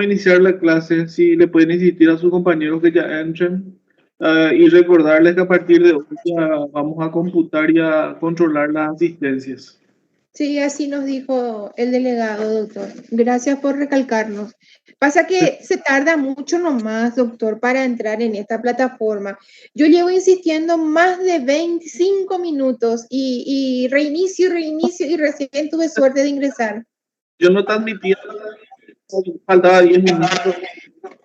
Iniciar la clase, si le pueden insistir a sus compañeros que ya entren, y recordarles que a partir de hoy ya vamos a computar y a controlar las asistencias. Sí, así nos dijo el delegado, doctor. Gracias por recalcarnos. Pasa que se tarda mucho nomás, doctor, para entrar en esta plataforma. Yo llevo insistiendo más de 25 minutos y reinicio y recién tuve suerte de ingresar. Yo no te admitía, faltaba 10 minutos.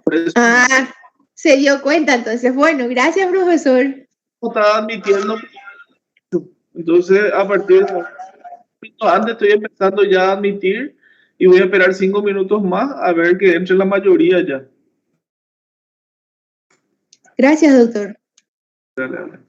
Por eso Ah, se dio cuenta entonces. Bueno, gracias, profesor. no estaba admitiendo. Entonces, a partir de antes estoy empezando ya a admitir y voy a esperar 5 minutos más a ver que entre la mayoría ya. Gracias, doctor. Dale, dale.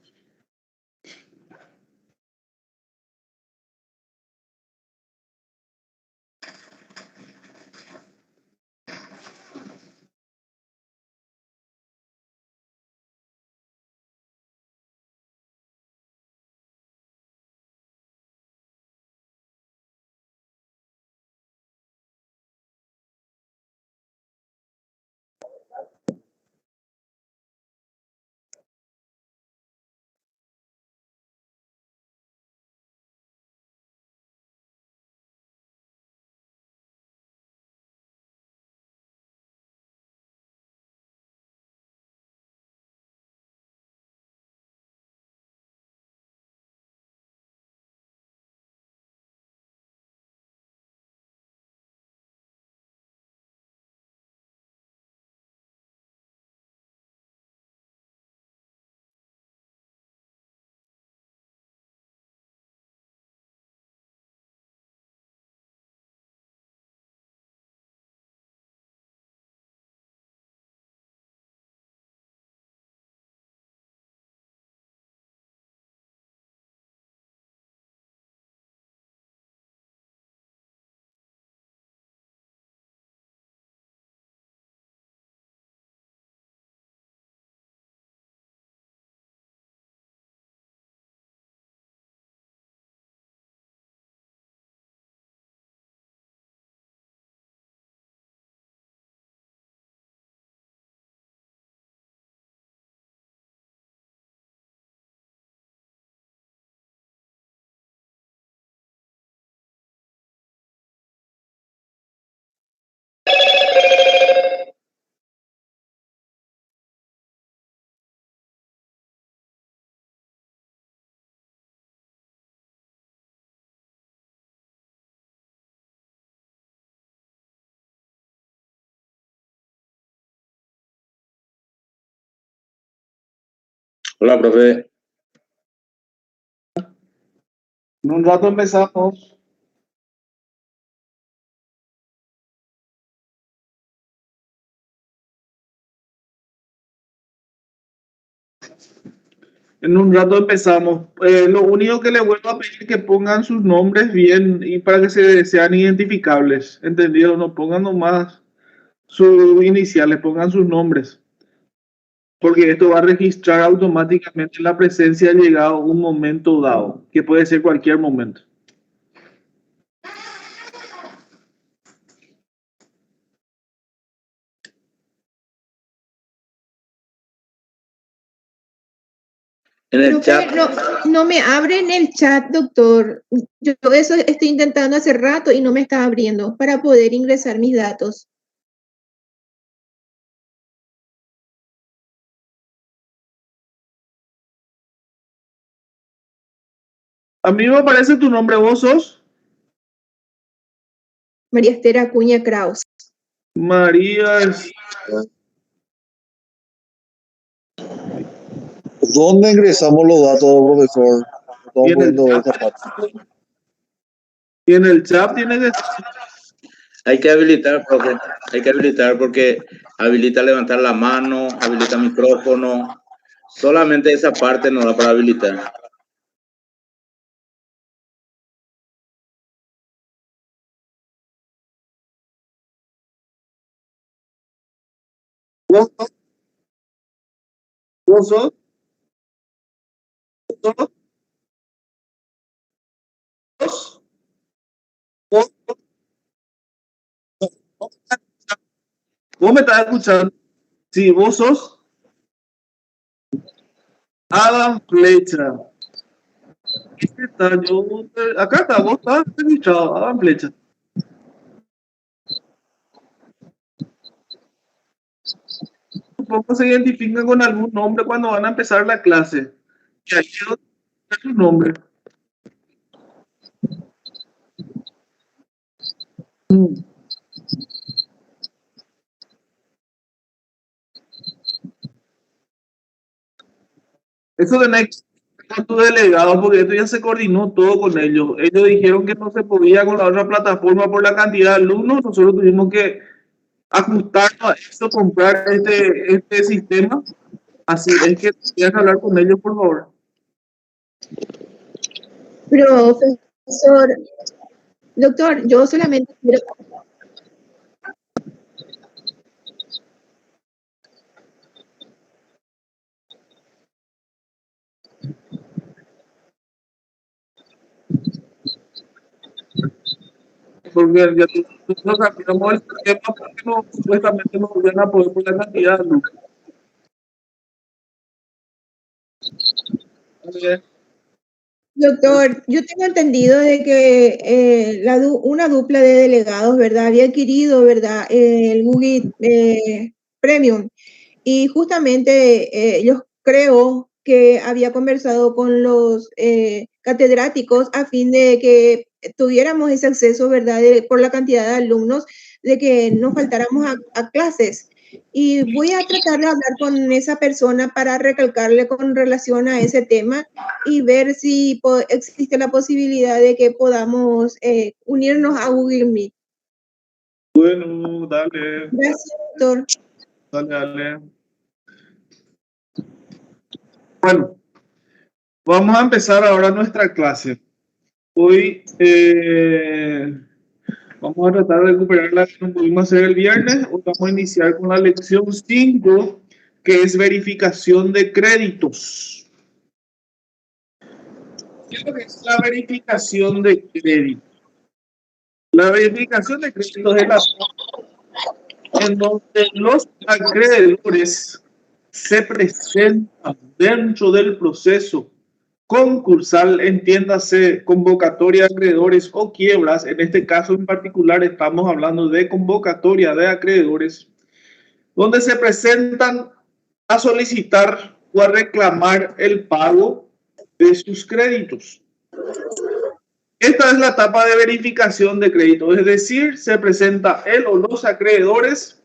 Hola, profe. En un rato empezamos. En un rato empezamos. Lo único que les vuelvo a pedir es que pongan sus nombres bien y para que sean identificables. ¿Entendido? No pongan nomás sus iniciales, pongan sus nombres. Porque esto va a registrar automáticamente la presencia de llegado un momento dado, que puede ser cualquier momento. En el Profe, chat, no me abre en el chat, doctor. Yo eso estoy intentando hace rato y no me está abriendo para poder ingresar mis datos. A mí me aparece tu nombre, ¿vos sos? María Esther Acuña Kraus. María. ¿Dónde ingresamos los datos, profesor? Y Estamos en el poniendo chat, esta parte. y en el chat tiene que. hay que habilitar, profe. Hay que habilitar porque habilita levantar la mano, habilita micrófono. Solamente esa parte no da para habilitar. ¿Vos sos? ¿Vos sos? ¿Vos sos? ¿Vos sos? ¿Vos me estás escuchando? Sí, vos sos Adam Flecha. Este está, acá está, vos estás registrado, Adam Flecha. Supongo se identifican con algún nombre cuando van a empezar la clase. Y ahí es su nombre. Eso tenés con tu delegado, porque esto ya se coordinó todo con ellos. Ellos dijeron que no se podía con la otra plataforma por la cantidad de alumnos. Nosotros tuvimos que ajustarnos a esto, comprar este sistema. Así es que tienes que hablar con ellos, por favor. Profesor, doctor, yo solamente quiero... Porque ya nosotros cambiamos el sistema porque no, supuestamente no volvían a poder por la cantidad de alumnos. Doctor, yo tengo entendido de que una dupla de delegados, ¿verdad? Había adquirido, ¿verdad? El Google Premium. Y justamente yo creo que había conversado con los catedráticos a fin de que tuviéramos ese acceso, ¿verdad? Por la cantidad de alumnos, de que no faltáramos a clases. Y voy a tratar de hablar con esa persona para recalcarle con relación a ese tema y ver si existe la posibilidad de que podamos unirnos a Google Meet. Bueno, dale. Gracias, doctor. Dale. Bueno, vamos a empezar ahora nuestra clase. Hoy vamos a tratar de recuperar la que no pudimos hacer el viernes. Hoy vamos a iniciar con la lección 5, que es verificación de créditos. ¿Qué es lo que es la verificación de créditos? La verificación de créditos es la en donde los acreedores se presentan dentro del proceso concursal, entiéndase convocatoria de acreedores o quiebras. En este caso en particular estamos hablando de convocatoria de acreedores, donde se presentan a solicitar o a reclamar el pago de sus créditos. Esta es la etapa de verificación de crédito, es decir, se presenta él o los acreedores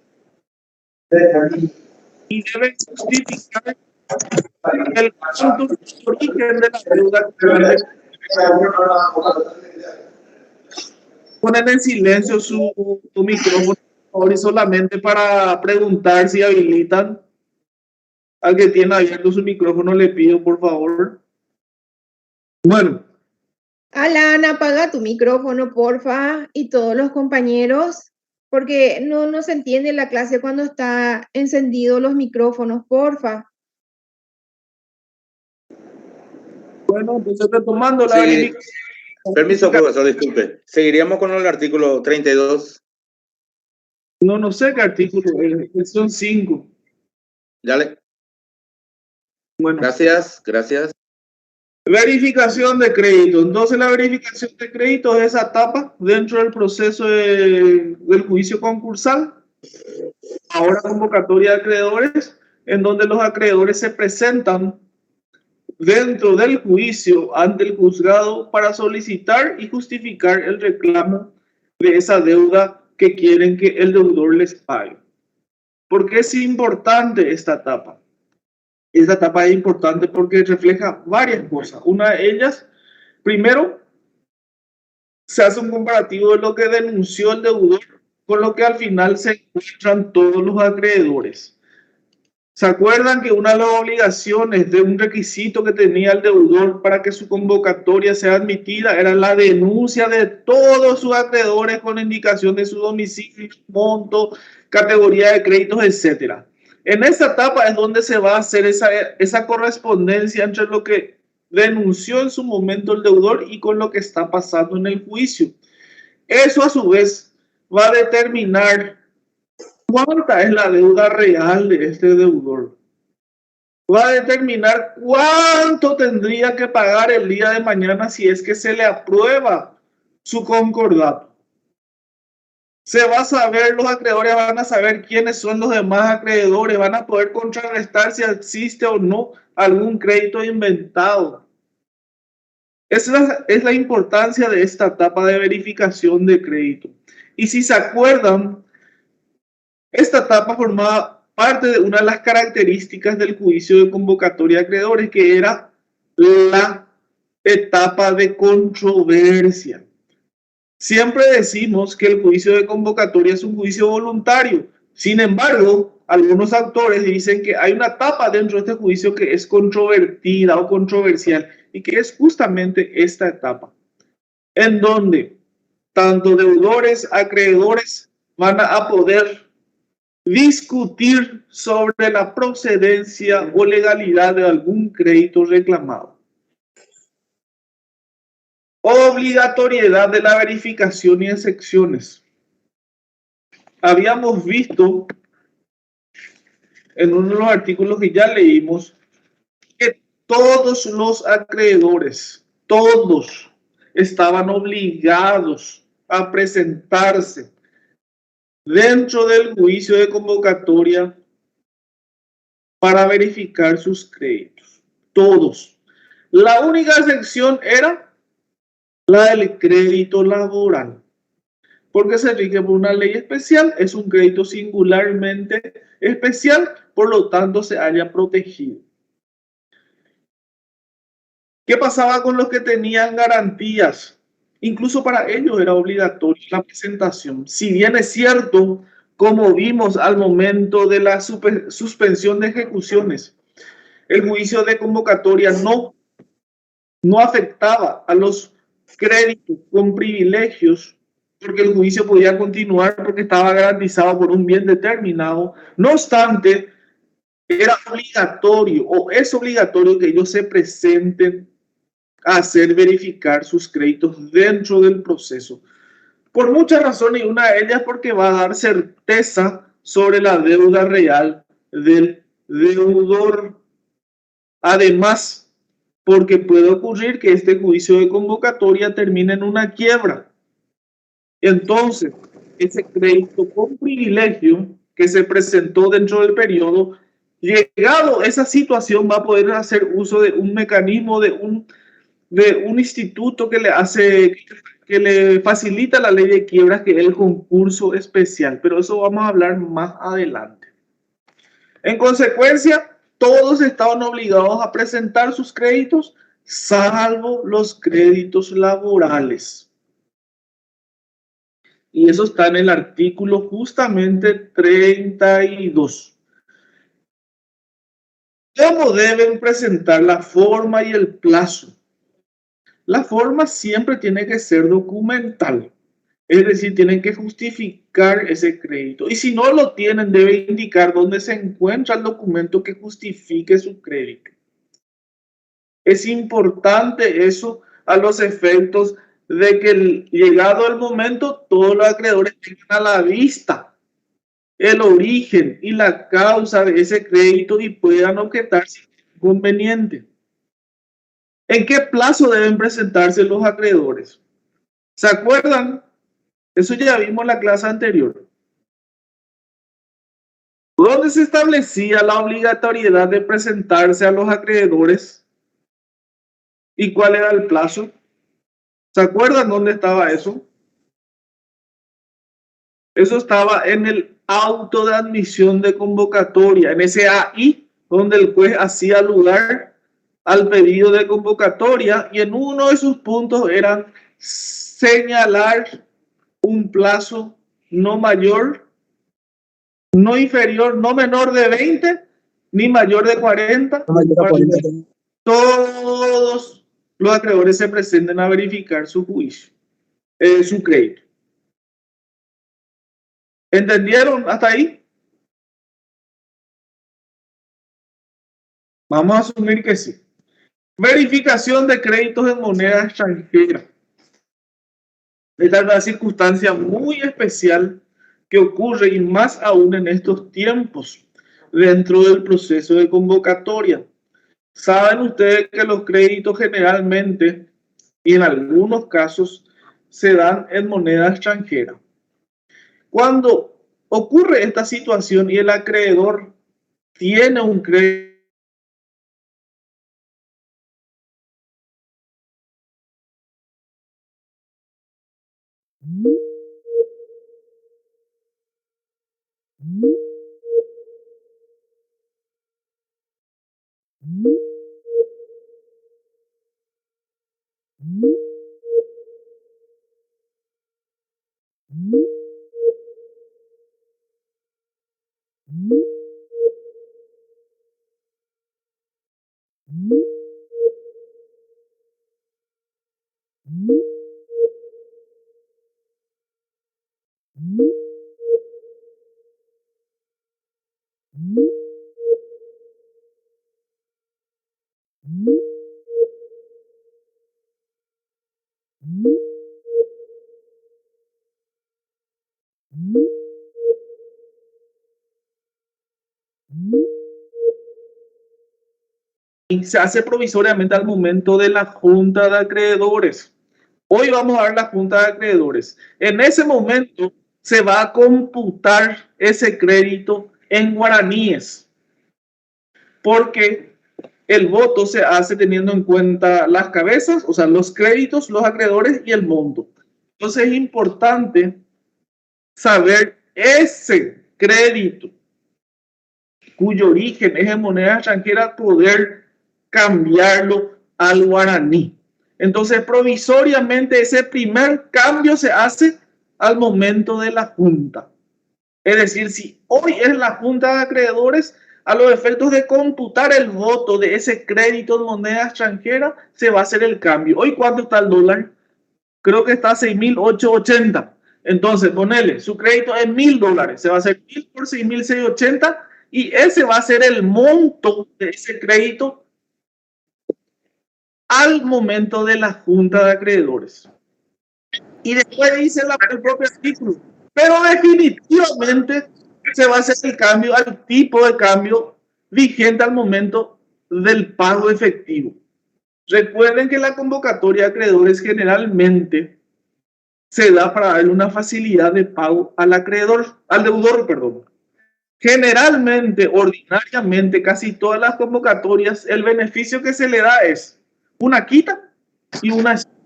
y deben justificar el origen de la deuda. Ponen en silencio su micrófono y solamente para preguntar si habilitan. Al que tiene abierto su micrófono le pido por favor. Bueno. Alan, apaga tu micrófono, porfa, y todos los compañeros, porque no se entiende la clase cuando está encendido los micrófonos, porfa. Bueno, entonces retomando la verificación. Permiso, profesor, disculpe. Seguiríamos con el artículo 32. No sé qué artículo es, son 5. Dale. Bueno. Gracias. Verificación de crédito. Entonces la verificación de crédito es esa etapa dentro del proceso del juicio concursal. Ahora convocatoria de acreedores, en donde los acreedores se presentan dentro del juicio ante el juzgado para solicitar y justificar el reclamo de esa deuda que quieren que el deudor les pague. ¿Por qué es importante esta etapa? Esta etapa es importante porque refleja varias cosas. Una de ellas, primero, se hace un comparativo de lo que denunció el deudor con lo que al final se encuentran todos los acreedores. ¿Se acuerdan que una de las obligaciones de un requisito que tenía el deudor para que su convocatoria sea admitida era la denuncia de todos sus acreedores con indicación de su domicilio, monto, categoría de créditos, etcétera? En esa etapa es donde se va a hacer esa correspondencia entre lo que denunció en su momento el deudor y con lo que está pasando en el juicio. Eso a su vez va a determinar ¿Cuánta es la deuda real de este deudor? Va a determinar cuánto tendría que pagar el día de mañana si es que se le aprueba su concordato. Se va a saber, los acreedores van a saber quiénes son los demás acreedores, van a poder contrarrestar si existe o no algún crédito inventado. Esa es la importancia de esta etapa de verificación de crédito. Y si se acuerdan, esta etapa formaba parte de una de las características del juicio de convocatoria de acreedores, que era la etapa de controversia. Siempre decimos que el juicio de convocatoria es un juicio voluntario. Sin embargo, algunos autores dicen que hay una etapa dentro de este juicio que es controvertida o controversial y que es justamente esta etapa, en donde tanto deudores, acreedores van a poder discutir sobre la procedencia o legalidad de algún crédito reclamado. Obligatoriedad de la verificación y excepciones. Habíamos visto en uno de los artículos que ya leímos que todos los acreedores, todos estaban obligados a presentarse dentro del juicio de convocatoria para verificar sus créditos. Todos. La única excepción era la del crédito laboral, porque se rige por una ley especial, es un crédito singularmente especial, por lo tanto se halla protegido. ¿Qué pasaba con los que tenían garantías? Incluso para ellos era obligatoria la presentación. Si bien es cierto, como vimos al momento de la suspensión de ejecuciones, el juicio de convocatoria no afectaba a los créditos con privilegios, porque el juicio podía continuar porque estaba garantizado por un bien determinado. No obstante, era obligatorio o es obligatorio que ellos se presenten a hacer verificar sus créditos dentro del proceso. Por muchas razones, y una de ellas porque va a dar certeza sobre la deuda real del deudor. Además, porque puede ocurrir que este juicio de convocatoria termine en una quiebra. Entonces, ese crédito con privilegio que se presentó dentro del periodo, llegado a esa situación, va a poder hacer uso de un mecanismo, de un instituto que le facilita la ley de quiebras, que es el concurso especial. Pero eso vamos a hablar más adelante. En consecuencia, todos estaban obligados a presentar sus créditos, salvo los créditos laborales. Y eso está en el artículo justamente 32. ¿Cómo deben presentar la forma y el plazo? La forma siempre tiene que ser documental. Es decir, tienen que justificar ese crédito. Y si no lo tienen, debe indicar dónde se encuentra el documento que justifique su crédito. Es importante eso a los efectos de que, llegado el momento, todos los acreedores tengan a la vista el origen y la causa de ese crédito y puedan objetar si es conveniente. ¿En qué plazo deben presentarse los acreedores? ¿Se acuerdan? Eso ya vimos en la clase anterior. ¿Dónde se establecía la obligatoriedad de presentarse a los acreedores? ¿Y cuál era el plazo? ¿Se acuerdan dónde estaba eso? Eso estaba en el auto de admisión de convocatoria, en ese AI, donde el juez hacía lugar al pedido de convocatoria, y en uno de sus puntos era señalar un plazo no mayor, no inferior, no menor de 20, ni mayor de 40. Todos los acreedores se presenten a verificar su juicio, su crédito. ¿Entendieron hasta ahí? Vamos a asumir que sí. Verificación de créditos en moneda extranjera. Esta es una circunstancia muy especial que ocurre, y más aún en estos tiempos, dentro del proceso de convocatoria. Saben ustedes que los créditos generalmente, y en algunos casos, se dan en moneda extranjera. Cuando ocurre esta situación y el acreedor tiene un crédito y se hace provisoriamente al momento de la junta de acreedores. Hoy vamos a ver la junta de acreedores. En ese momento se va a computar ese crédito en guaraníes, porque el voto se hace teniendo en cuenta las cabezas, o sea, los créditos, los acreedores y el monto. Entonces es importante saber ese crédito cuyo origen es en moneda extranjera, poder cambiarlo al guaraní. Entonces, provisoriamente, ese primer cambio se hace al momento de la junta. Es decir, si hoy es la junta de acreedores, a los efectos de computar el voto de ese crédito en moneda extranjera, se va a hacer el cambio. Hoy, ¿cuánto está el dólar? Creo que está a 6.880. Entonces, ponele, su crédito es $1.000. Se va a hacer 1.000 por 6.680 y ese va a ser el monto de ese crédito al momento de la junta de acreedores. Y después dice el propio artículo, pero definitivamente se va a hacer el cambio al tipo de cambio vigente al momento del pago efectivo. Recuerden que la convocatoria de acreedores generalmente se da para darle una facilidad de pago al acreedor, al deudor, perdón. Generalmente, ordinariamente, casi todas las convocatorias, el beneficio que se le da es una quita y una espera.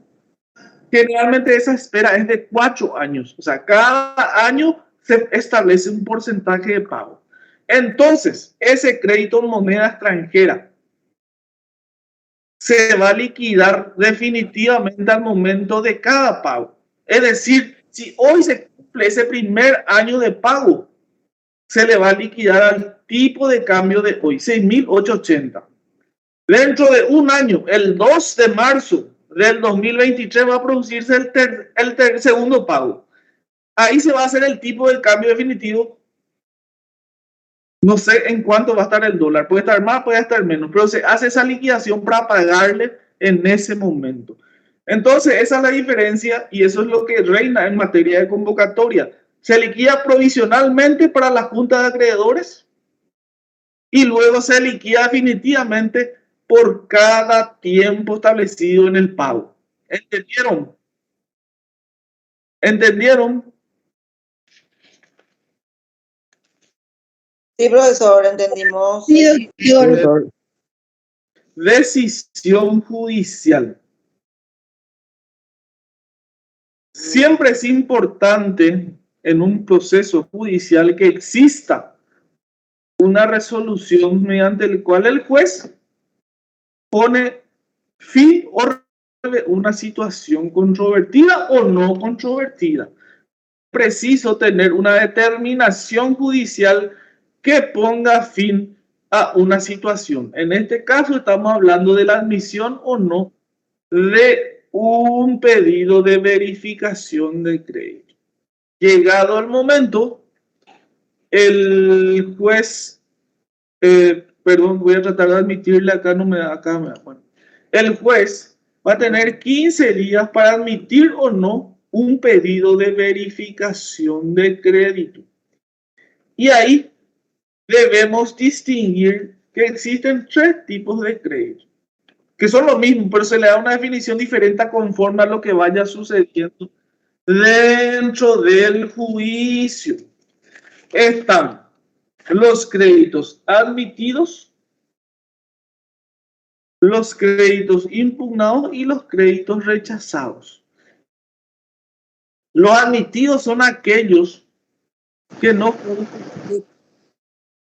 Generalmente esa espera es de 4 años. O sea, cada año se establece un porcentaje de pago. Entonces, ese crédito en moneda extranjera se va a liquidar definitivamente al momento de cada pago. Es decir, si hoy se cumple ese primer año de pago, se le va a liquidar al tipo de cambio de hoy, 6.880. Dentro de un año, el 2 de marzo del 2023, va a producirse el segundo pago. Ahí se va a hacer el tipo de cambio definitivo. No sé en cuánto va a estar el dólar. Puede estar más, puede estar menos, pero se hace esa liquidación para pagarle en ese momento. Entonces, esa es la diferencia y eso es lo que reina en materia de convocatoria. Se liquida provisionalmente para la junta de acreedores y luego se liquida definitivamente por cada tiempo establecido en el pago. ¿Entendieron? ¿Entendieron? Sí, profesor, entendimos. Sí, doctor. Decisión judicial. Siempre es importante en un proceso judicial que exista una resolución mediante la cual el juez pone fin o una situación controvertida o no controvertida. Preciso tener una determinación judicial que ponga fin a una situación. En este caso estamos hablando de la admisión o no de un pedido de verificación de crédito. Llegado el momento, el juez, perdón, voy a tratar de admitirle, acá no me da, bueno. El juez va a tener 15 días para admitir o no un pedido de verificación de crédito. Y ahí debemos distinguir que existen 3 tipos de crédito, que son lo mismo, pero se le da una definición diferente conforme a lo que vaya sucediendo dentro del juicio. Están los créditos admitidos, los créditos impugnados y los créditos rechazados. Los admitidos son aquellos que no fueron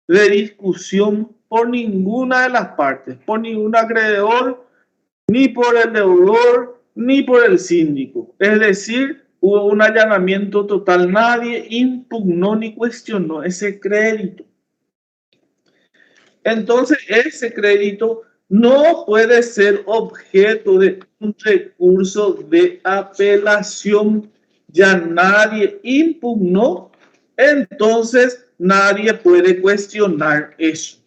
de discusión por ninguna de las partes, por ningún acreedor, ni por el deudor, ni por el síndico. Es decir, hubo un allanamiento total, nadie impugnó ni cuestionó ese crédito. Entonces, ese crédito no puede ser objeto de un recurso de apelación. Ya nadie impugnó, entonces nadie puede cuestionar eso.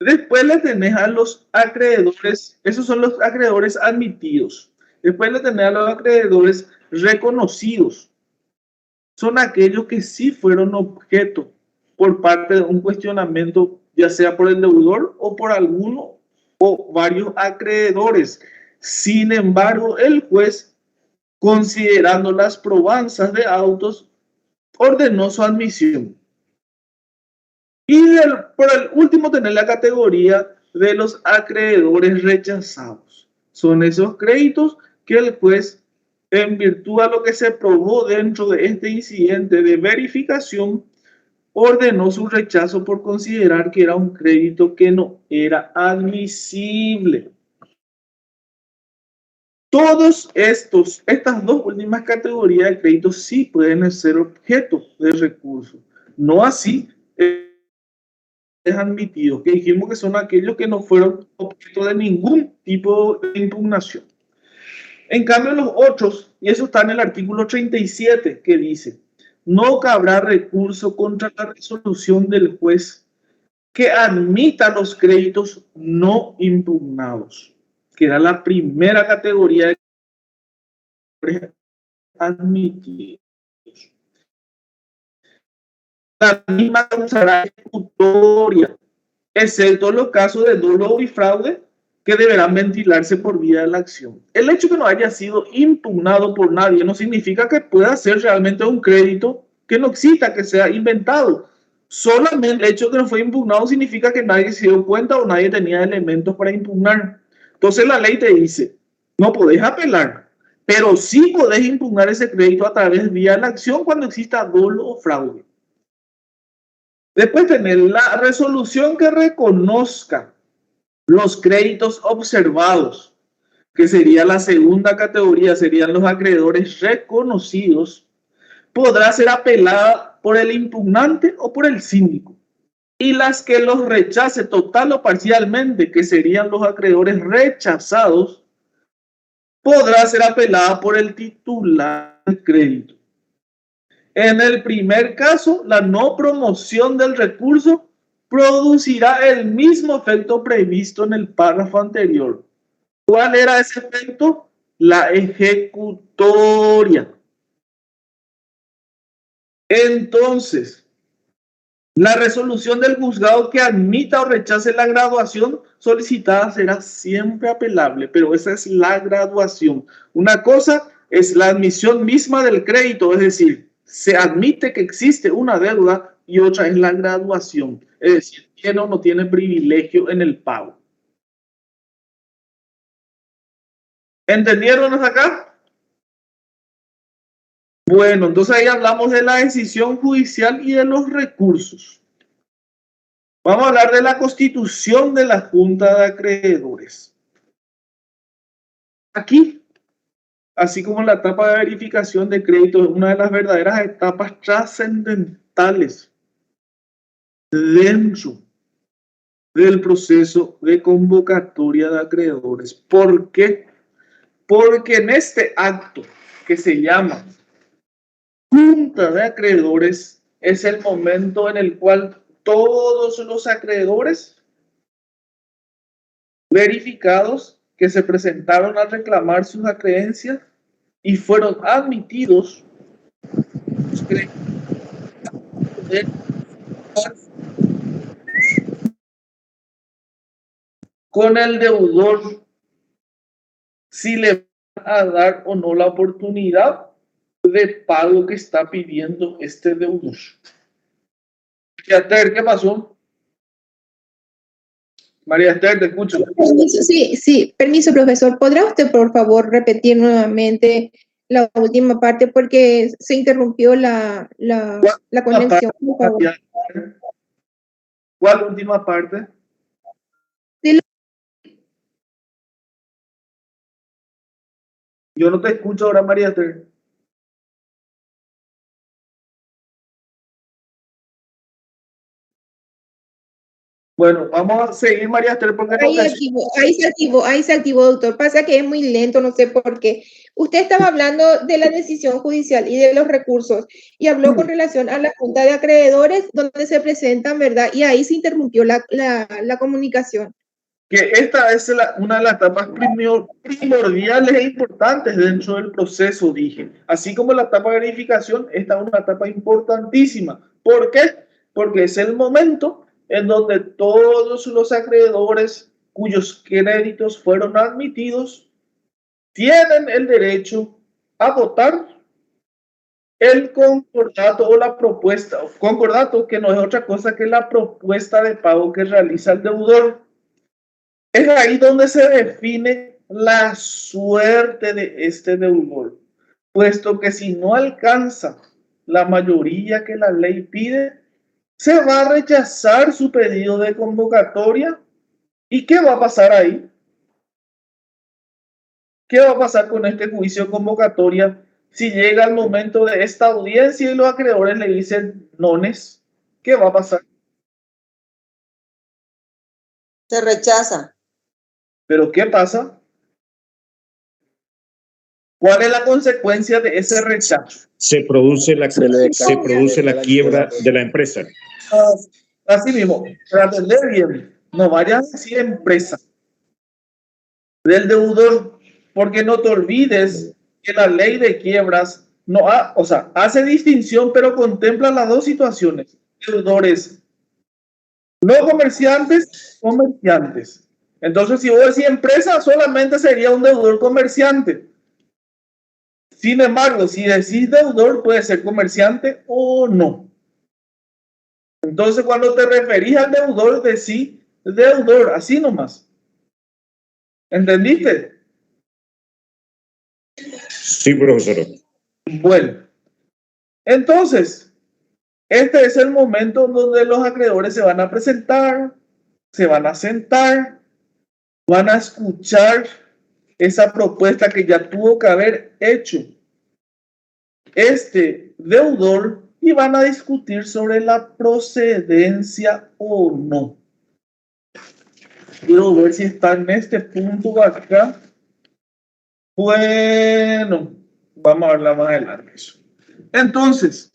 Después le tenés a los acreedores, esos son los acreedores admitidos. Después le tenés a los acreedores reconocidos. Son aquellos que sí fueron objeto por parte de un cuestionamiento, ya sea por el deudor o por alguno o varios acreedores. Sin embargo, el juez, considerando las probanzas de autos, ordenó su admisión. Y por el último, tener la categoría de los acreedores rechazados. Son esos créditos que el juez, en virtud a lo que se probó dentro de este incidente de verificación, ordenó su rechazo por considerar que era un crédito que no era admisible. Estas 2 últimas categorías de créditos sí pueden ser objeto de recurso. No así admitidos, que dijimos que son aquellos que no fueron objeto de ningún tipo de impugnación. En cambio, los otros, y eso está en el artículo 37, que dice: no cabrá recurso contra la resolución del juez que admita los créditos no impugnados, que era la primera categoría de créditos admitidos. La misma causará ejecutoria, excepto los casos de dolo y fraude, que deberán ventilarse por vía de la acción. El hecho que no haya sido impugnado por nadie no significa que pueda ser realmente un crédito que no exista, que sea inventado. Solamente el hecho de que no fue impugnado significa que nadie se dio cuenta o nadie tenía elementos para impugnar. Entonces la ley te dice, no podés apelar, pero sí podés impugnar ese crédito a través de vía de la acción cuando exista dolo o fraude. Después tener la resolución que reconozca los créditos observados, que sería la segunda categoría, serían los acreedores reconocidos, podrá ser apelada por el impugnante o por el síndico. Y las que los rechace total o parcialmente, que serían los acreedores rechazados, podrá ser apelada por el titular del crédito. En el primer caso, la no promoción del recurso producirá el mismo efecto previsto en el párrafo anterior. ¿Cuál era ese efecto? La ejecutoria. Entonces, la resolución del juzgado que admita o rechace la graduación solicitada será siempre apelable, pero esa es la graduación. Una cosa es la admisión misma del crédito, es decir, se admite que existe una deuda, y otra es la graduación, es decir, tiene o no tiene privilegio en el pago. ¿Entendieron hasta acá? Bueno, entonces ahí hablamos de la decisión judicial y de los recursos. Vamos a hablar de la constitución de la Junta de Acreedores. Aquí, así como la etapa de verificación de crédito, es una de las verdaderas etapas trascendentales dentro del proceso de convocatoria de acreedores. ¿Por qué? Porque en este acto que se llama Junta de Acreedores es el momento en el cual todos los acreedores verificados que se presentaron a reclamar sus acreencias y fueron admitidos con el deudor si le van a dar o no la oportunidad de pago que está pidiendo este deudor. María Esther, ¿qué pasó? María Esther, te escucho. Permiso, sí, permiso, profesor. ¿Podrá usted, por favor, repetir nuevamente la última parte? Porque se interrumpió la conexión, por favor. ¿Cuál última parte? Yo no te escucho ahora, María Esther. Bueno, vamos a seguir, María Esther, porque Ahí se activó, doctor. Pasa que es muy lento, no sé por qué. Usted estaba hablando de la decisión judicial y de los recursos y habló con relación a la Junta de Acreedores donde se presentan, ¿verdad? Y ahí se interrumpió la comunicación. Que esta es una de las etapas primordiales e importantes dentro del proceso, dije. Así como la etapa de verificación, esta es una etapa importantísima. ¿Por qué? Porque es el momento en donde todos los acreedores cuyos créditos fueron admitidos tienen el derecho a votar el concordato o la propuesta. Concordato que no es otra cosa que la propuesta de pago que realiza el deudor. Es ahí donde se define la suerte de este deudor, puesto que si no alcanza la mayoría que la ley pide, se va a rechazar su pedido de convocatoria. ¿Y qué va a pasar ahí? ¿Qué va a pasar con este juicio convocatoria si llega el momento de esta audiencia y los acreedores le dicen nones? ¿Qué va a pasar? Se rechaza. ¿Pero qué pasa? ¿Cuál es la consecuencia de ese rechazo? Se produce la quiebra de la empresa. Así mismo, para entender bien, no vayas a decir empresa del deudor, porque no te olvides que la ley de quiebras no hace distinción, pero contempla las dos situaciones: deudores no comerciantes, comerciantes. Entonces, si vos decís empresa, solamente sería un deudor comerciante. Sin embargo, si decís deudor, puede ser comerciante o no. Entonces, cuando te referís al deudor, decís deudor, así nomás. ¿Entendiste? Sí, profesor. Bueno, entonces, este es el momento donde los acreedores se van a presentar, se van a sentar, van a escuchar esa propuesta que ya tuvo que haber hecho este deudor y van a discutir sobre la procedencia o no. Quiero ver si está en este punto acá. Bueno, vamos a hablar más adelante eso. Entonces,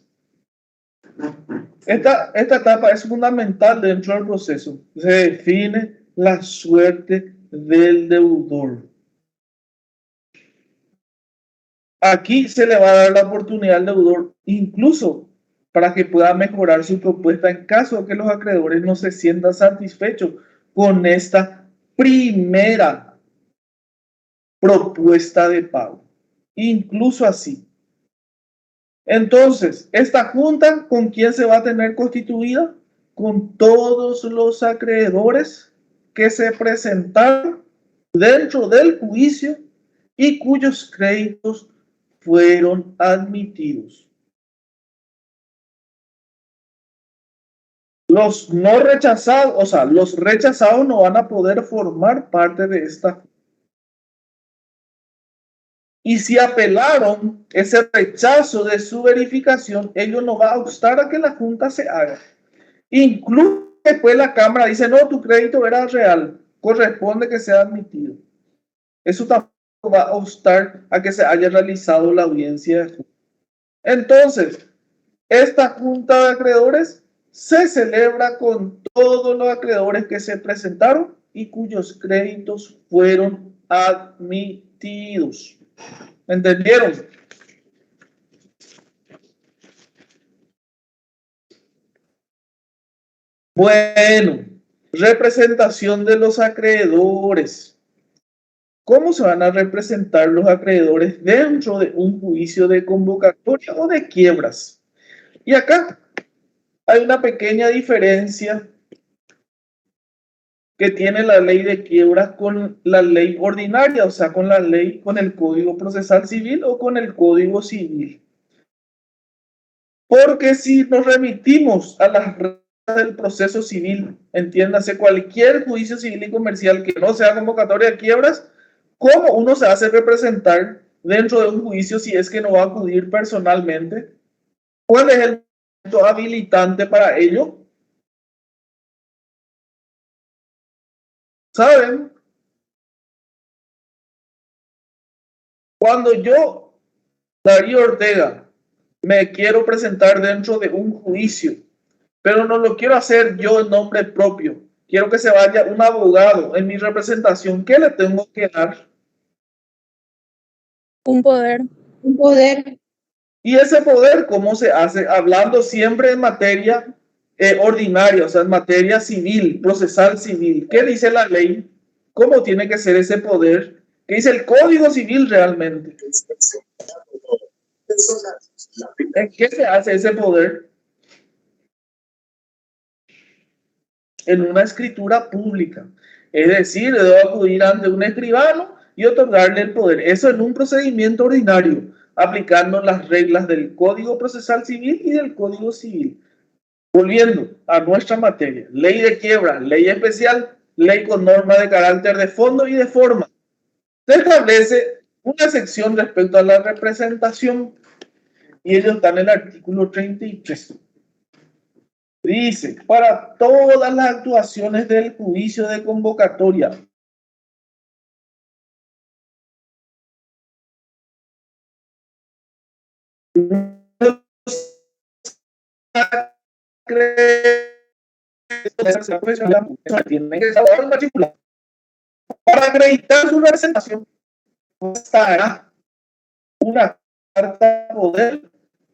esta etapa es fundamental dentro del proceso. Se define la suerte del deudor. Aquí se le va a dar la oportunidad al deudor, incluso para que pueda mejorar su propuesta en caso de que los acreedores no se sientan satisfechos con esta primera propuesta de pago. Incluso así. Entonces, esta junta, ¿con quién se va a tener constituida? Con todos los acreedores que se presentaron dentro del juicio y cuyos créditos fueron admitidos. Los no rechazados, los rechazados no van a poder formar parte de esta. Y si apelaron ese rechazo de su verificación, ello no va a obstar a que la junta se haga. Incluso después la Cámara dice, no, tu crédito era real, corresponde que sea admitido. Eso tampoco va a obstar a que se haya realizado la audiencia. Entonces, esta junta de acreedores se celebra con todos los acreedores que se presentaron y cuyos créditos fueron admitidos. ¿Entendieron? Bueno, representación de los acreedores. ¿Cómo se van a representar los acreedores dentro de un juicio de convocatoria o de quiebras? Y acá hay una pequeña diferencia que tiene la ley de quiebras con la ley ordinaria, o sea, con la ley, con el Código Procesal Civil o con el Código Civil. Porque si nos remitimos a las reglas del proceso civil, entiéndase cualquier juicio civil y comercial que no sea convocatoria de quiebras, ¿cómo uno se hace representar dentro de un juicio si es que no va a acudir personalmente? ¿Cuál es el momento habilitante para ello? ¿Saben? Cuando yo, Darío Ortega, me quiero presentar dentro de un juicio, pero no lo quiero hacer yo en nombre propio. Quiero que se vaya un abogado en mi representación. ¿Qué le tengo que dar? Un poder. Un poder. Y ese poder, ¿cómo se hace? Hablando siempre en materia ordinaria, o sea, en materia civil, procesal civil. ¿Qué dice la ley? ¿Cómo tiene que ser ese poder? ¿Qué dice el Código Civil realmente? ¿En qué se hace ese poder? En una escritura pública. Es decir, debo acudir ante un escribano y otorgarle el poder. Eso en un procedimiento ordinario, aplicando las reglas del Código Procesal Civil y del Código Civil. Volviendo a nuestra materia, ley de quiebra, ley especial, ley con norma de carácter de fondo y de forma. Se establece una sección respecto a la representación y ellos están en el artículo 33. Dice, para todas las actuaciones del juicio de convocatoria, tienen que saber el matriculado. Para acreditar su representación, estará una carta de poder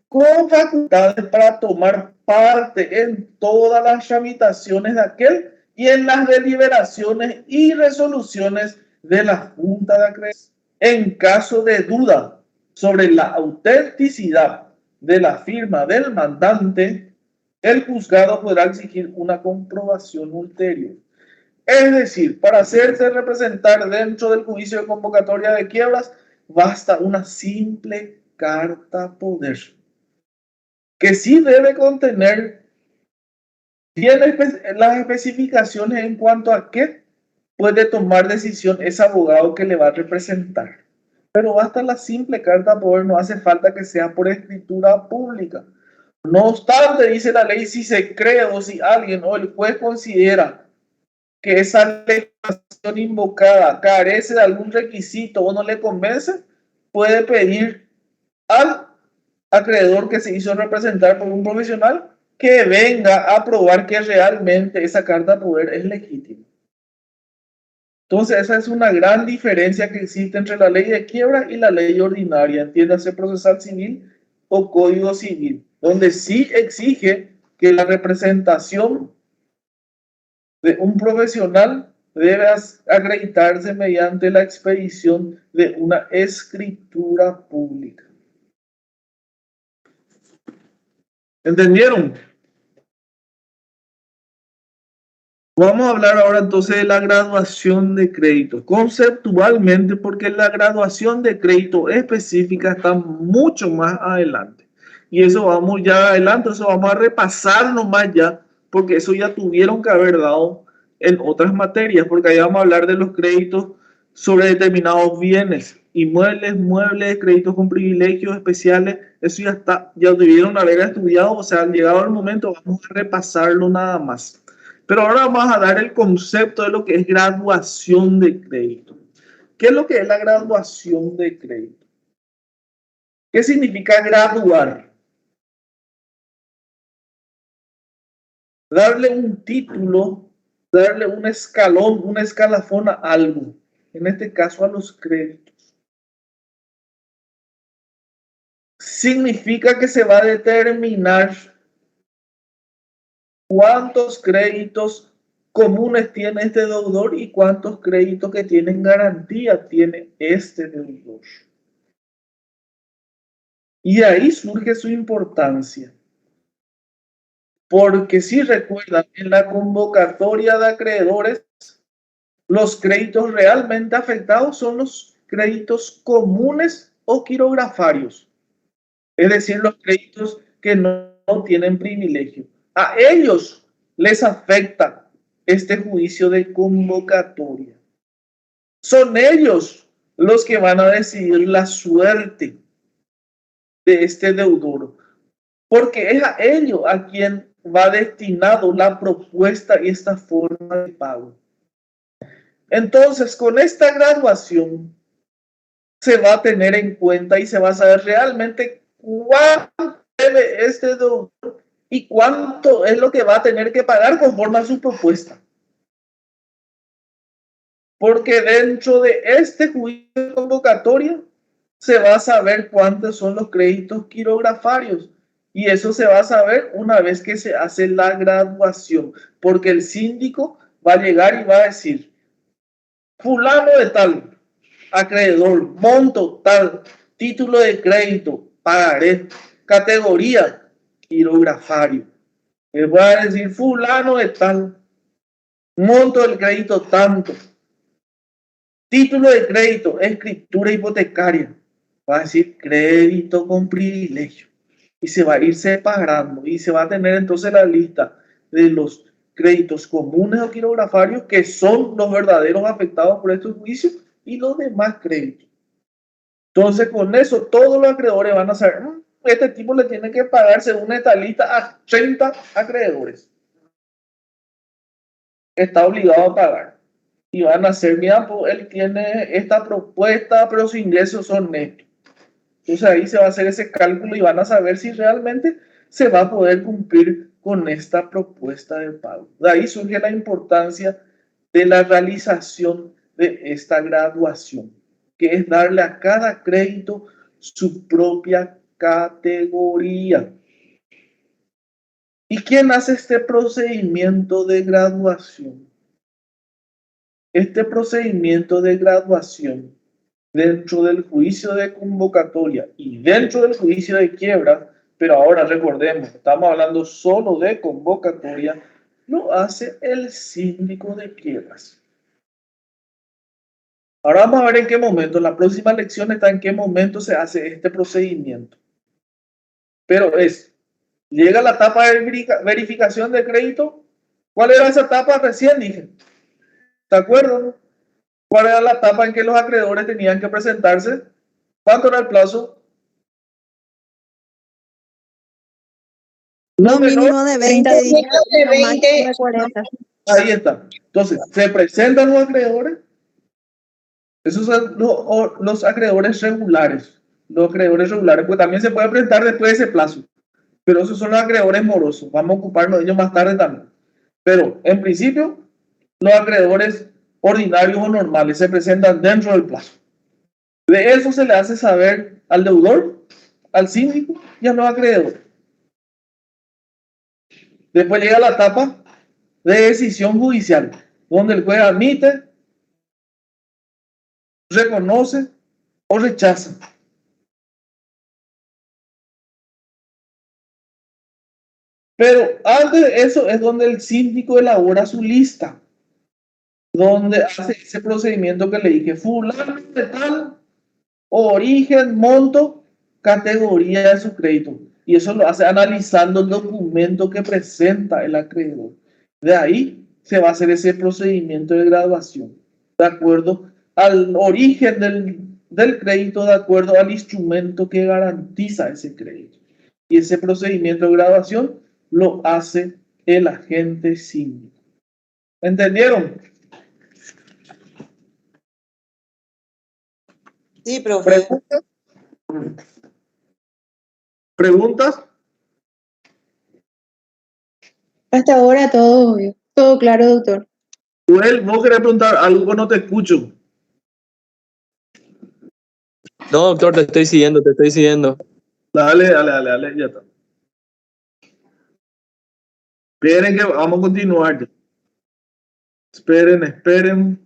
con facultades para tomar parte en todas las tramitaciones de aquel y en las deliberaciones y resoluciones de la Junta de Acreedores. En caso de duda sobre la autenticidad de la firma del mandante, el juzgado podrá exigir una comprobación ulterior. Es decir, para hacerse representar dentro del juicio de convocatoria de quiebras, basta una simple carta poder, que sí debe contener bien las especificaciones en cuanto a qué puede tomar decisión ese abogado que le va a representar. Pero basta la simple carta poder, no hace falta que sea por escritura pública. No obstante, dice la ley, si se cree o si alguien o el juez considera que esa declaración invocada carece de algún requisito o no le convence, puede pedir al acreedor que se hizo representar por un profesional que venga a probar que realmente esa carta de poder es legítima. Entonces, esa es una gran diferencia que existe entre la ley de quiebra y la ley ordinaria, entiéndase procesal civil o código civil, donde sí exige que la representación de un profesional debe acreditarse mediante la expedición de una escritura pública. ¿Entendieron? Vamos a hablar ahora entonces de la graduación de crédito, conceptualmente, porque la graduación de crédito específica está mucho más adelante. Y eso vamos ya adelante, eso vamos a repasar nomás ya, porque eso ya tuvieron que haber dado en otras materias, porque ahí vamos a hablar de los créditos sobre determinados bienes, inmuebles, muebles, créditos con privilegios especiales, eso ya está, ya debieron haber estudiado, o sea, llegado el momento, vamos a repasarlo nada más. Pero ahora vamos a dar el concepto de lo que es graduación de crédito. ¿Qué es lo que es la graduación de crédito? ¿Qué significa graduar? Darle un título, darle un escalón, un escalafón a algo. En este caso a los créditos. significa que se va a determinar cuántos créditos comunes tiene este deudor y cuántos créditos que tienen garantía tiene este deudor. Y de ahí surge su importancia. Porque si recuerdan, en la convocatoria de acreedores, los créditos realmente afectados son los créditos comunes o quirografarios. Es decir, los créditos que no tienen privilegio. A ellos les afecta este juicio de convocatoria. Son ellos los que van a decidir la suerte de este deudor, porque es a ellos a quien va destinado la propuesta y esta forma de pago. Entonces, con esta graduación se va a tener en cuenta y se va a saber realmente cuánto debe este deudor y cuánto es lo que va a tener que pagar conforme a su propuesta. Porque dentro de este juicio de convocatoria se va a saber cuántos son los créditos quirografarios. Y eso se va a saber una vez que se hace la graduación. Porque el síndico va a llegar y va a decir, fulano de tal, acreedor, monto tal, título de crédito, pagaré, categoría, quirografario. Le voy a decir, fulano de tal, monto del crédito tanto, título de crédito, escritura hipotecaria. Va a decir crédito con privilegio. Y se va a ir separando y se va a tener entonces la lista de los créditos comunes o quirografarios que son los verdaderos afectados por estos juicios y los demás créditos. Entonces con eso todos los acreedores van a saber, este tipo le tiene que pagar según esta lista a 30 acreedores. Está obligado a pagar. Y van a hacer, mira, pues él tiene esta propuesta, pero sus ingresos son netos. Entonces ahí se va a hacer ese cálculo y van a saber si realmente se va a poder cumplir con esta propuesta de pago. De ahí surge la importancia de la realización de esta graduación, que es darle a cada crédito su propia categoría. ¿Y quién hace este procedimiento de graduación? Este procedimiento de graduación dentro del juicio de convocatoria y dentro del juicio de quiebra, pero ahora recordemos, estamos hablando solo de convocatoria, lo hace el síndico de quiebras. Ahora vamos a ver en qué momento, la próxima lección está en qué momento se hace este procedimiento. Pero llega la etapa de verificación de crédito. ¿Cuál era esa etapa? Recién dije. ¿De acuerdo? ¿Cuál era la etapa en que los acreedores tenían que presentarse? ¿Cuánto era el plazo? No mínimo de 20 días. De 20 de 40. Ahí está. Entonces, se presentan los acreedores. Esos son los acreedores regulares. Los acreedores regulares, pues también se puede presentar después de ese plazo. Pero esos son los acreedores morosos. Vamos a ocuparnos de ellos más tarde también. Pero, en principio, los acreedores ordinarios o normales se presentan dentro del plazo. De eso se le hace saber al deudor, al síndico y a los acreedores. Después llega la etapa de decisión judicial, donde el juez admite, reconoce o rechaza. Pero antes de eso es donde el síndico elabora su lista, donde hace ese procedimiento que le dije, fulano de tal, origen, monto, categoría de su crédito. Y eso lo hace analizando el documento que presenta el acreedor. De ahí se va a hacer ese procedimiento de graduación, de acuerdo al origen del crédito, de acuerdo al instrumento que garantiza ese crédito. Y ese procedimiento de graduación lo hace el agente síndico. ¿Entendieron? Sí, profe. ¿Preguntas? Hasta ahora todo obvio, todo claro, doctor. Joel, vos querés preguntar algo, no te escucho. No, doctor, te estoy siguiendo. Dale, ya está. Esperen que vamos a continuar ya. Esperen.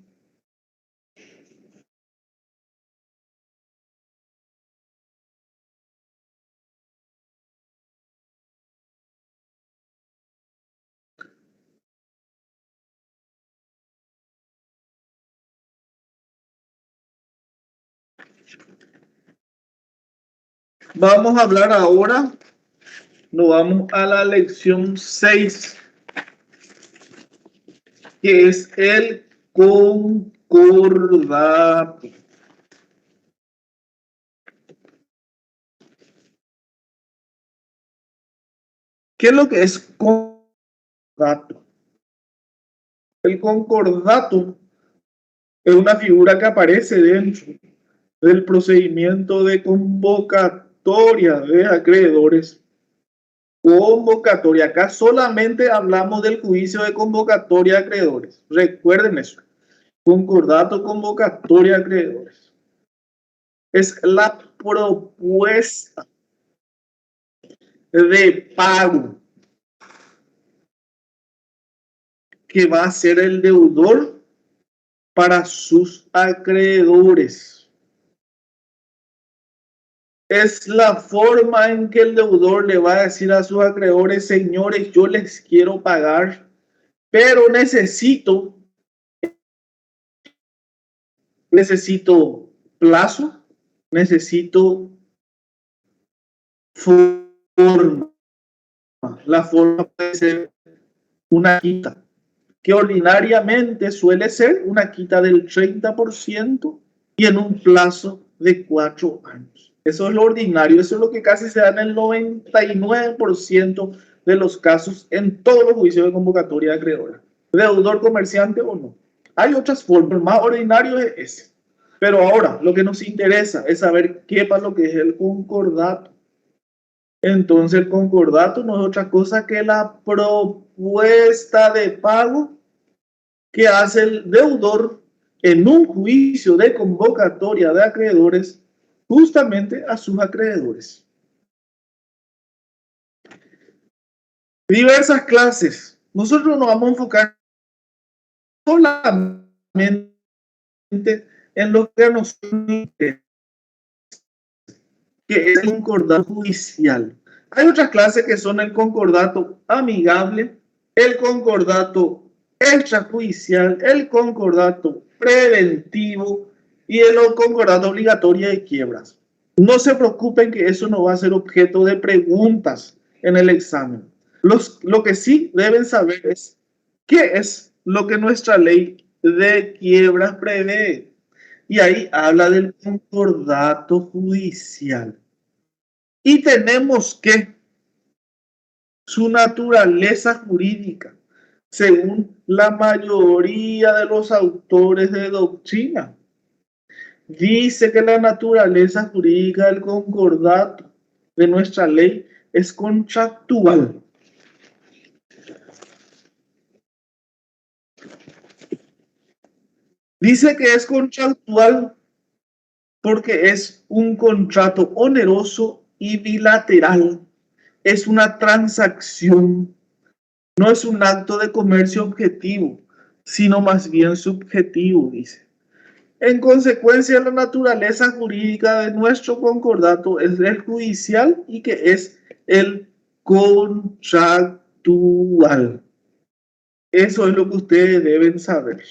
Vamos a hablar ahora, nos vamos a la lección 6, que es el concordato. ¿Qué es lo que es concordato? El concordato es una figura que aparece dentro del procedimiento de convocatoria de acreedores. Convocatoria. Acá solamente hablamos del juicio de convocatoria de acreedores. Recuerden eso. Concordato, convocatoria de acreedores. Es la propuesta de pago que va a hacer el deudor para sus acreedores. Es la forma en que el deudor le va a decir a sus acreedores: señores, yo les quiero pagar, pero necesito plazo, necesito forma. La forma puede ser una quita, que ordinariamente suele ser una quita del 30% y en un plazo de 4 años. Eso es lo ordinario, eso es lo que casi se da en el 99% de los casos en todos los juicios de convocatoria de acreedora, deudor, comerciante o no. Hay otras formas, más ordinario es ese. Pero ahora lo que nos interesa es saber qué pasa lo que es el concordato. Entonces el concordato no es otra cosa que la propuesta de pago que hace el deudor en un juicio de convocatoria de acreedores justamente a sus acreedores. Diversas clases. Nosotros nos vamos a enfocar solamente en lo que nos interesa, que es el concordato judicial. Hay otras clases que son el concordato amigable, el concordato extrajudicial, el concordato preventivo y el concordato obligatorio de quiebras. No se preocupen que eso no va a ser objeto de preguntas en el examen. Lo que sí deben saber es qué es lo que nuestra ley de quiebras prevé. Y ahí habla del concordato judicial. Y tenemos que su naturaleza jurídica, según la mayoría de los autores de doctrina, dice que la naturaleza jurídica del concordato de nuestra ley es contractual. Dice que es contractual porque es un contrato oneroso y bilateral. Es una transacción, no es un acto de comercio objetivo, sino más bien subjetivo, dice. En consecuencia, la naturaleza jurídica de nuestro concordato es el judicial y que es el contractual. Eso es lo que ustedes deben saber.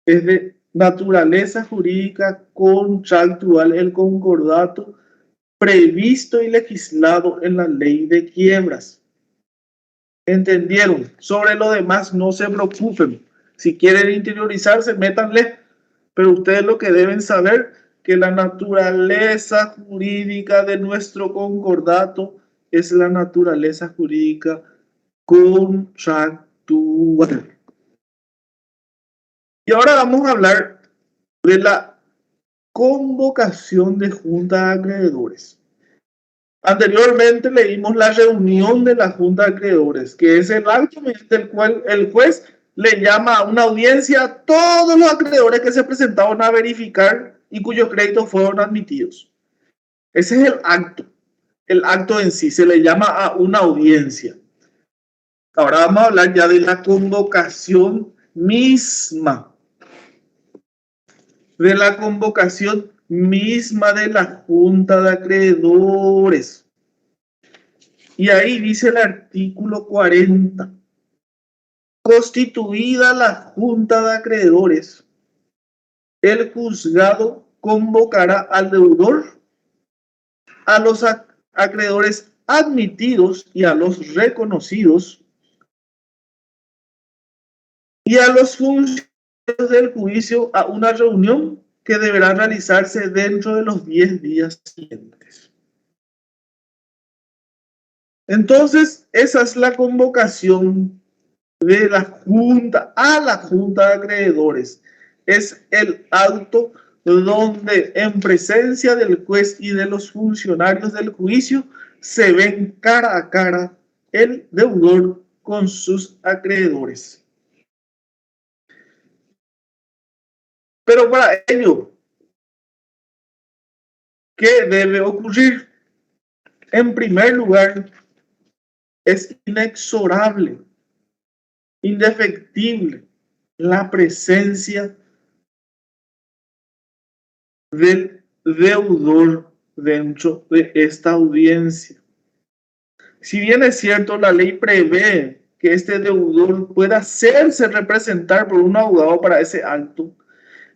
Es de naturaleza jurídica contractual el concordato previsto y legislado en la ley de quiebras. ¿Entendieron? Sobre lo demás no se preocupen. Si quieren interiorizarse, métanle. Pero ustedes lo que deben saber que la naturaleza jurídica de nuestro concordato es la naturaleza jurídica contractual. Y ahora vamos a hablar de la convocación de junta de acreedores. Anteriormente leímos la reunión de la junta de acreedores, que es el acto mediante el cual el juez le llama a una audiencia a todos los acreedores que se presentaron a verificar y cuyos créditos fueron admitidos. Ese es el acto. el acto en sí, se le llama a una audiencia. Ahora vamos a hablar ya de la convocación misma. De la convocación misma de la Junta de Acreedores. Y ahí dice el artículo 40. Constituida la Junta de Acreedores, el juzgado convocará al deudor, a los acreedores admitidos y a los reconocidos y a los funcionarios del juicio a una reunión que deberá realizarse dentro de los 10 días siguientes. Entonces, esa es la convocación de la Junta a la Junta de Acreedores. Es el acto donde en presencia del juez y de los funcionarios del juicio se ven cara a cara el deudor con sus acreedores. Pero para ello, ¿qué debe ocurrir? En primer lugar, es inexorable, indefectible la presencia del deudor dentro de esta audiencia. Si bien es cierto, la ley prevé que este deudor pueda hacerse representar por un abogado para ese acto,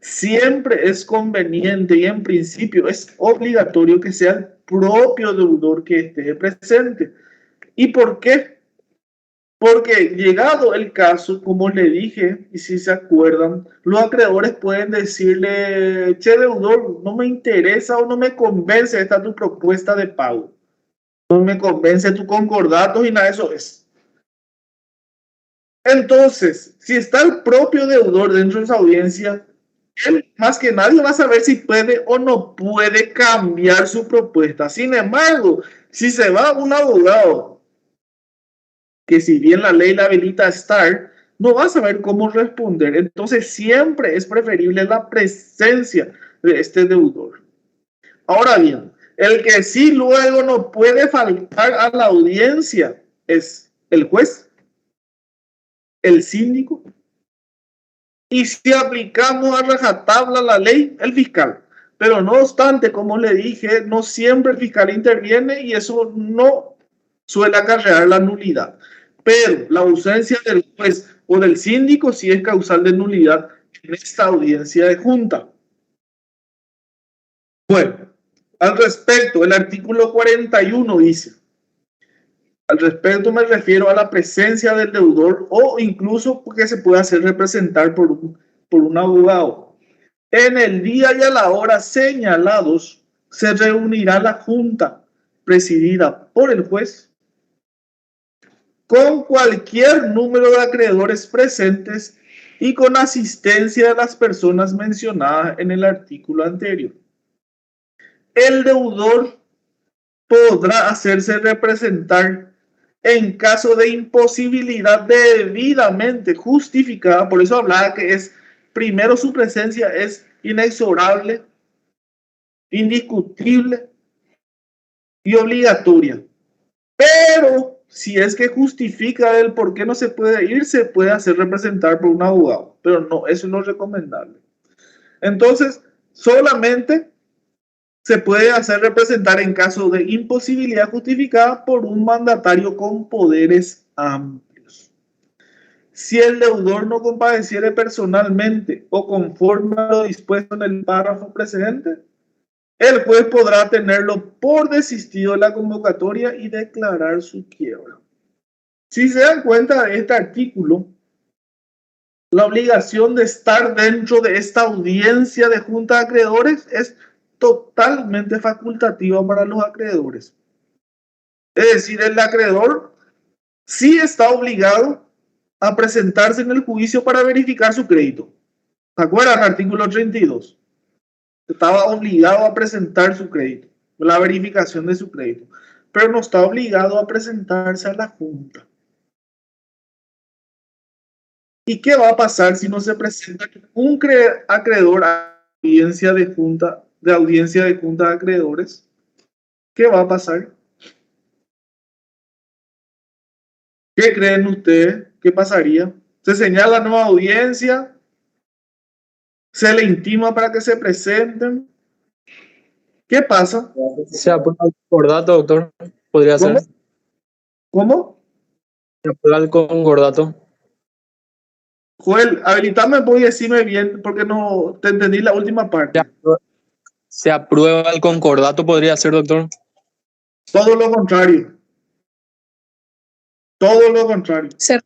siempre es conveniente y en principio es obligatorio que sea el propio deudor que esté presente. ¿Y por qué? Porque llegado el caso, como le dije, y si se acuerdan, los acreedores pueden decirle, che deudor, no me interesa o no me convence esta tu propuesta de pago. No me convence tu concordato y nada de eso es. Entonces, si está el propio deudor dentro de esa audiencia, él más que nadie va a saber si puede o no puede cambiar su propuesta. Sin embargo, si se va un abogado, que si bien la ley la habilita a estar, no va a saber cómo responder. Entonces, siempre es preferible la presencia de este deudor. Ahora bien, el que sí luego no puede faltar a la audiencia es el juez, el síndico, y si aplicamos a rajatabla la ley, el fiscal. Pero no obstante, como le dije, no siempre el fiscal interviene y eso no suele acarrear la nulidad. Pero la ausencia del juez o del síndico sí es causal de nulidad en esta audiencia de junta. Bueno, al respecto, el artículo 41 dice, al respecto me refiero a la presencia del deudor o incluso que se pueda hacer representar por un abogado. En el día y a la hora señalados se reunirá la junta presidida por el juez con cualquier número de acreedores presentes y con asistencia de las personas mencionadas en el artículo anterior. El deudor podrá hacerse representar en caso de imposibilidad debidamente justificada. Por eso hablaba que es, primero su presencia es inexorable, indiscutible y obligatoria. Pero si es que justifica el por qué no se puede ir, se puede hacer representar por un abogado. Pero no, eso no es recomendable. Entonces, solamente se puede hacer representar en caso de imposibilidad justificada por un mandatario con poderes amplios. Si el deudor no compareciere personalmente o conforme a lo dispuesto en el párrafo precedente, el juez podrá tenerlo por desistido de la convocatoria y declarar su quiebra. Si se dan cuenta de este artículo, la obligación de estar dentro de esta audiencia de junta de acreedores es totalmente facultativa para los acreedores. Es decir, el acreedor sí está obligado a presentarse en el juicio para verificar su crédito. ¿Se acuerdan? Artículo 32. Estaba obligado a presentar su crédito, la verificación de su crédito, pero no está obligado a presentarse a la junta. ¿Y qué va a pasar si no se presenta un acreedor a audiencia de junta de acreedores? ¿Qué va a pasar? ¿Qué creen ustedes? ¿Qué pasaría? Se señala nueva audiencia, se le intima para que se presenten. ¿Qué pasa? Se aprueba el concordato, doctor. Podría ¿Cómo? ser. ¿Cómo? Se aprueba el concordato. Joel, habilitame, voy a decirme bien porque no te entendí la última parte. Se aprueba el concordato, podría ser, doctor. Todo lo contrario. Todo lo contrario. Se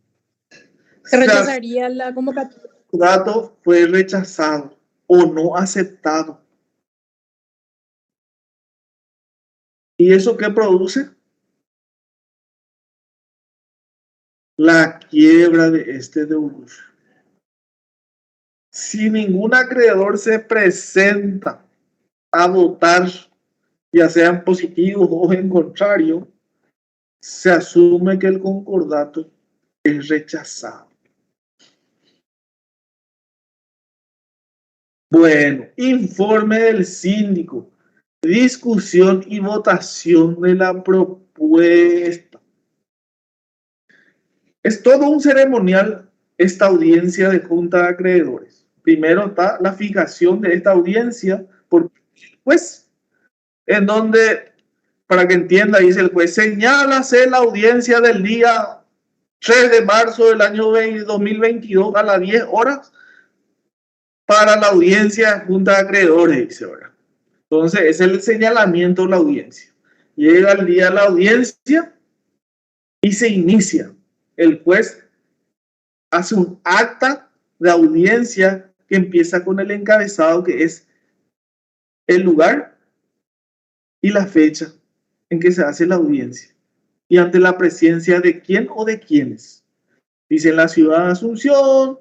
Se rechazaría la convocatoria. El dato fue rechazado o no aceptado. ¿Y eso qué produce? La quiebra de este deudor. Si ningún acreedor se presenta a votar, ya sea en positivo o en contrario, se asume que el concordato es rechazado. Bueno, informe del síndico, discusión y votación de la propuesta. Es todo un ceremonial esta audiencia de junta de acreedores. Primero está la fijación de esta audiencia por el juez, en donde, para que entienda, dice el juez, señálase la audiencia del día 3 de marzo del año 2022 a las 10 horas para la audiencia de junta de acreedores, dice ahora. Entonces, es el señalamiento de la audiencia. Llega el día de la audiencia y se inicia. El juez hace un acta de audiencia que empieza con el encabezado, que es el lugar y la fecha en que se hace la audiencia. Y ante la presencia de quién o de quiénes. Dice en la ciudad de Asunción,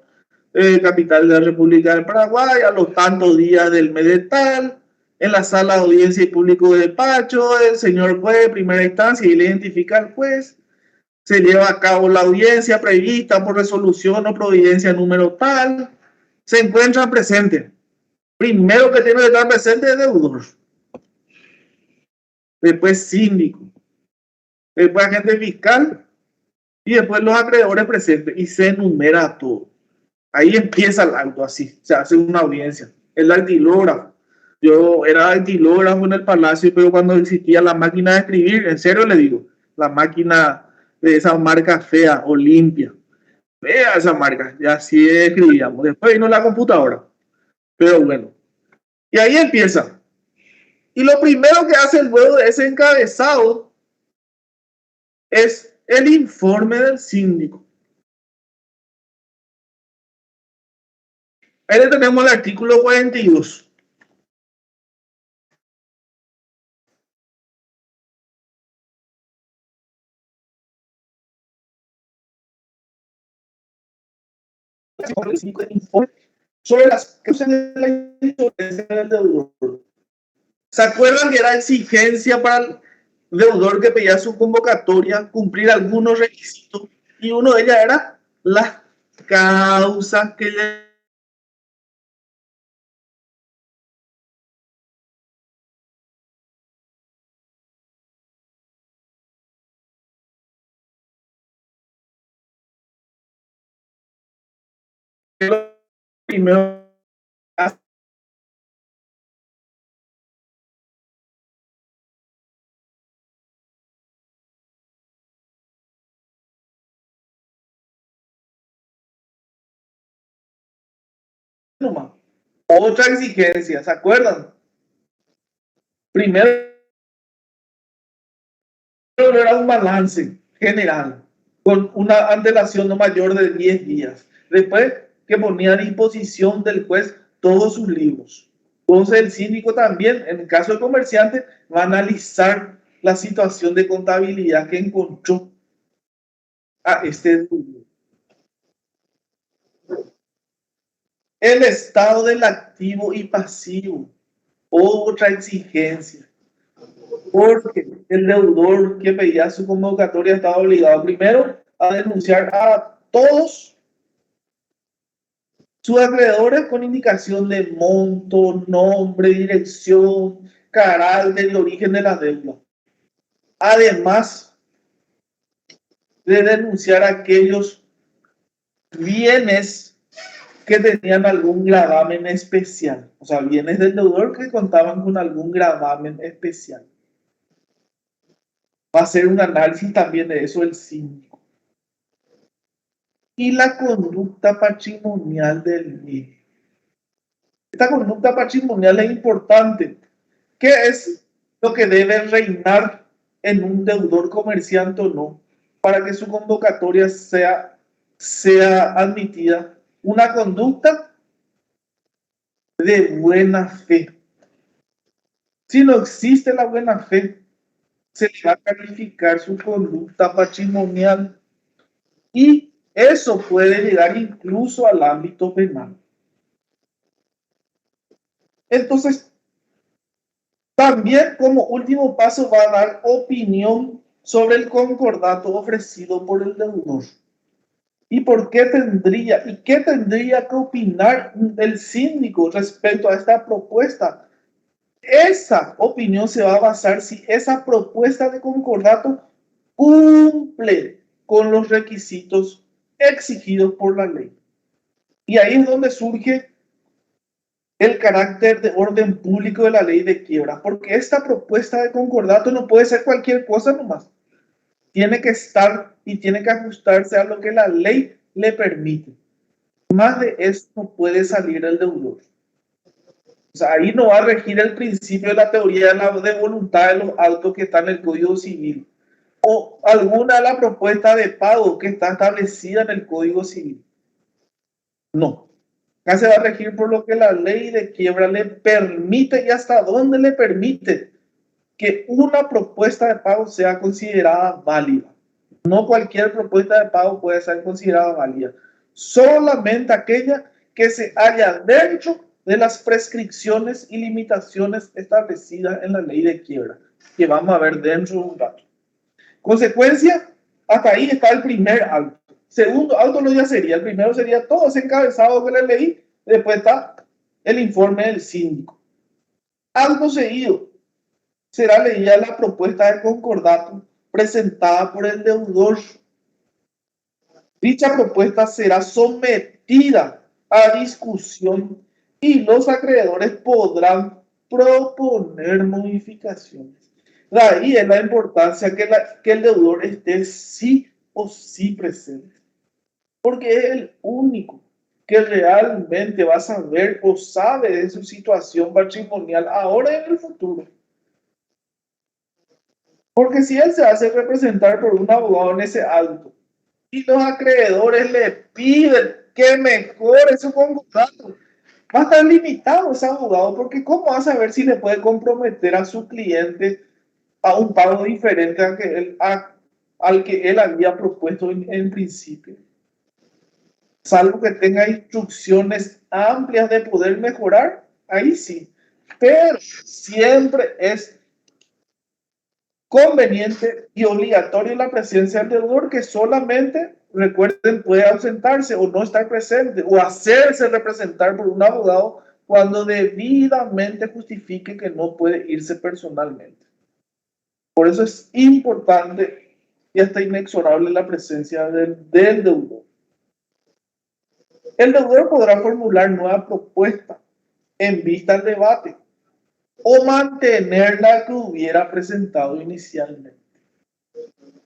capital de la República del Paraguay, a los tantos días del mes de tal, en la sala de audiencia y público de despacho, el señor juez, primera instancia, y le identifica al juez. Se lleva a cabo la audiencia prevista por resolución o providencia número tal. Se encuentran presentes. Primero que tiene que estar presente es deudor. Después síndico. Después agente fiscal. Y después los acreedores presentes. Y se enumera todo. Ahí empieza el acto así. Se hace una audiencia. El dactilógrafo. Yo era dactilógrafo en el Palacio, pero cuando existía la máquina de escribir, en serio le digo, la máquina de esa marca fea, Olimpia. Vea esa marca, y así escribíamos. Después vino la computadora. Pero bueno. Y ahí empieza. Y lo primero que hace luego de ese encabezado es el informe del síndico. Ahí tenemos el artículo 42. Sobre las causas de la insolvencia del deudor. ¿Se acuerdan que era exigencia para el deudor que pedía su convocatoria cumplir algunos requisitos? Y uno de ellas era las causas que le primero nomás. Otra exigencia, ¿se acuerdan? Primero era un balance general con una antelación no mayor de 10 días. Después que ponía a disposición del juez todos sus libros. Entonces el síndico también, en el caso del comerciante, va a analizar la situación de contabilidad que encontró a este deudor. El estado del activo y pasivo, otra exigencia. Porque el deudor que pedía su convocatoria estaba obligado primero a denunciar a todos sus acreedores con indicación de monto, nombre, dirección, carácter y origen de la deuda. Además de denunciar aquellos bienes que tenían algún gravamen especial, o sea, bienes del deudor que contaban con algún gravamen especial. Va a hacer un análisis también de eso el síndico. Y la conducta patrimonial del bien. Esta conducta patrimonial es importante. ¿Qué es lo que debe reinar en un deudor comerciante o no para que su convocatoria sea admitida? Una conducta de buena fe. Si no existe la buena fe, se le va a calificar su conducta patrimonial y eso puede llegar incluso al ámbito penal. Entonces, también como último paso va a dar opinión sobre el concordato ofrecido por el deudor. ¿Y por qué tendría? ¿Y qué tendría que opinar el síndico respecto a esta propuesta? Esa opinión se va a basar si esa propuesta de concordato cumple con los requisitos exigidos por la ley. Y ahí es donde surge el carácter de orden público de la ley de quiebra, porque esta propuesta de concordato no puede ser cualquier cosa nomás. Tiene que estar y tiene que ajustarse a lo que la ley le permite. Más de eso no puede salir el deudor. O sea, ahí no va a regir el principio de la teoría de voluntad de los autos que está en el Código Civil o alguna de la propuesta de pago que está establecida en el Código Civil. No. Acá se va a regir por lo que la ley de quiebra le permite y hasta dónde le permite que una propuesta de pago sea considerada válida. No cualquier propuesta de pago puede ser considerada válida. Solamente aquella que se halla dentro de las prescripciones y limitaciones establecidas en la ley de quiebra, que vamos a ver dentro de un rato. Consecuencia, hasta ahí está el primer auto. Segundo auto no ya sería, el primero sería todo ese encabezado que le leí, después está el informe del síndico. Algo seguido, será leída la propuesta de concordato presentada por el deudor. Dicha propuesta será sometida a discusión y los acreedores podrán proponer modificaciones. De ahí es la importancia que el deudor esté sí o sí presente, porque es el único que realmente va a saber o sabe de su situación patrimonial ahora y en el futuro. Porque si él se hace representar por un abogado en ese acto y los acreedores le piden que mejore su concordato, va a estar limitado ese abogado, porque ¿cómo va a saber si le puede comprometer a su cliente a un pago diferente al que él había propuesto en principio? Salvo que tenga instrucciones amplias de poder mejorar, ahí sí. Pero siempre es conveniente y obligatorio la presencia del deudor, que solamente, recuerden, puede ausentarse o no estar presente o hacerse representar por un abogado cuando debidamente justifique que no puede irse personalmente. Por eso es importante y hasta inexorable la presencia del deudor. El deudor podrá formular nueva propuesta en vista del debate o mantener la que hubiera presentado inicialmente.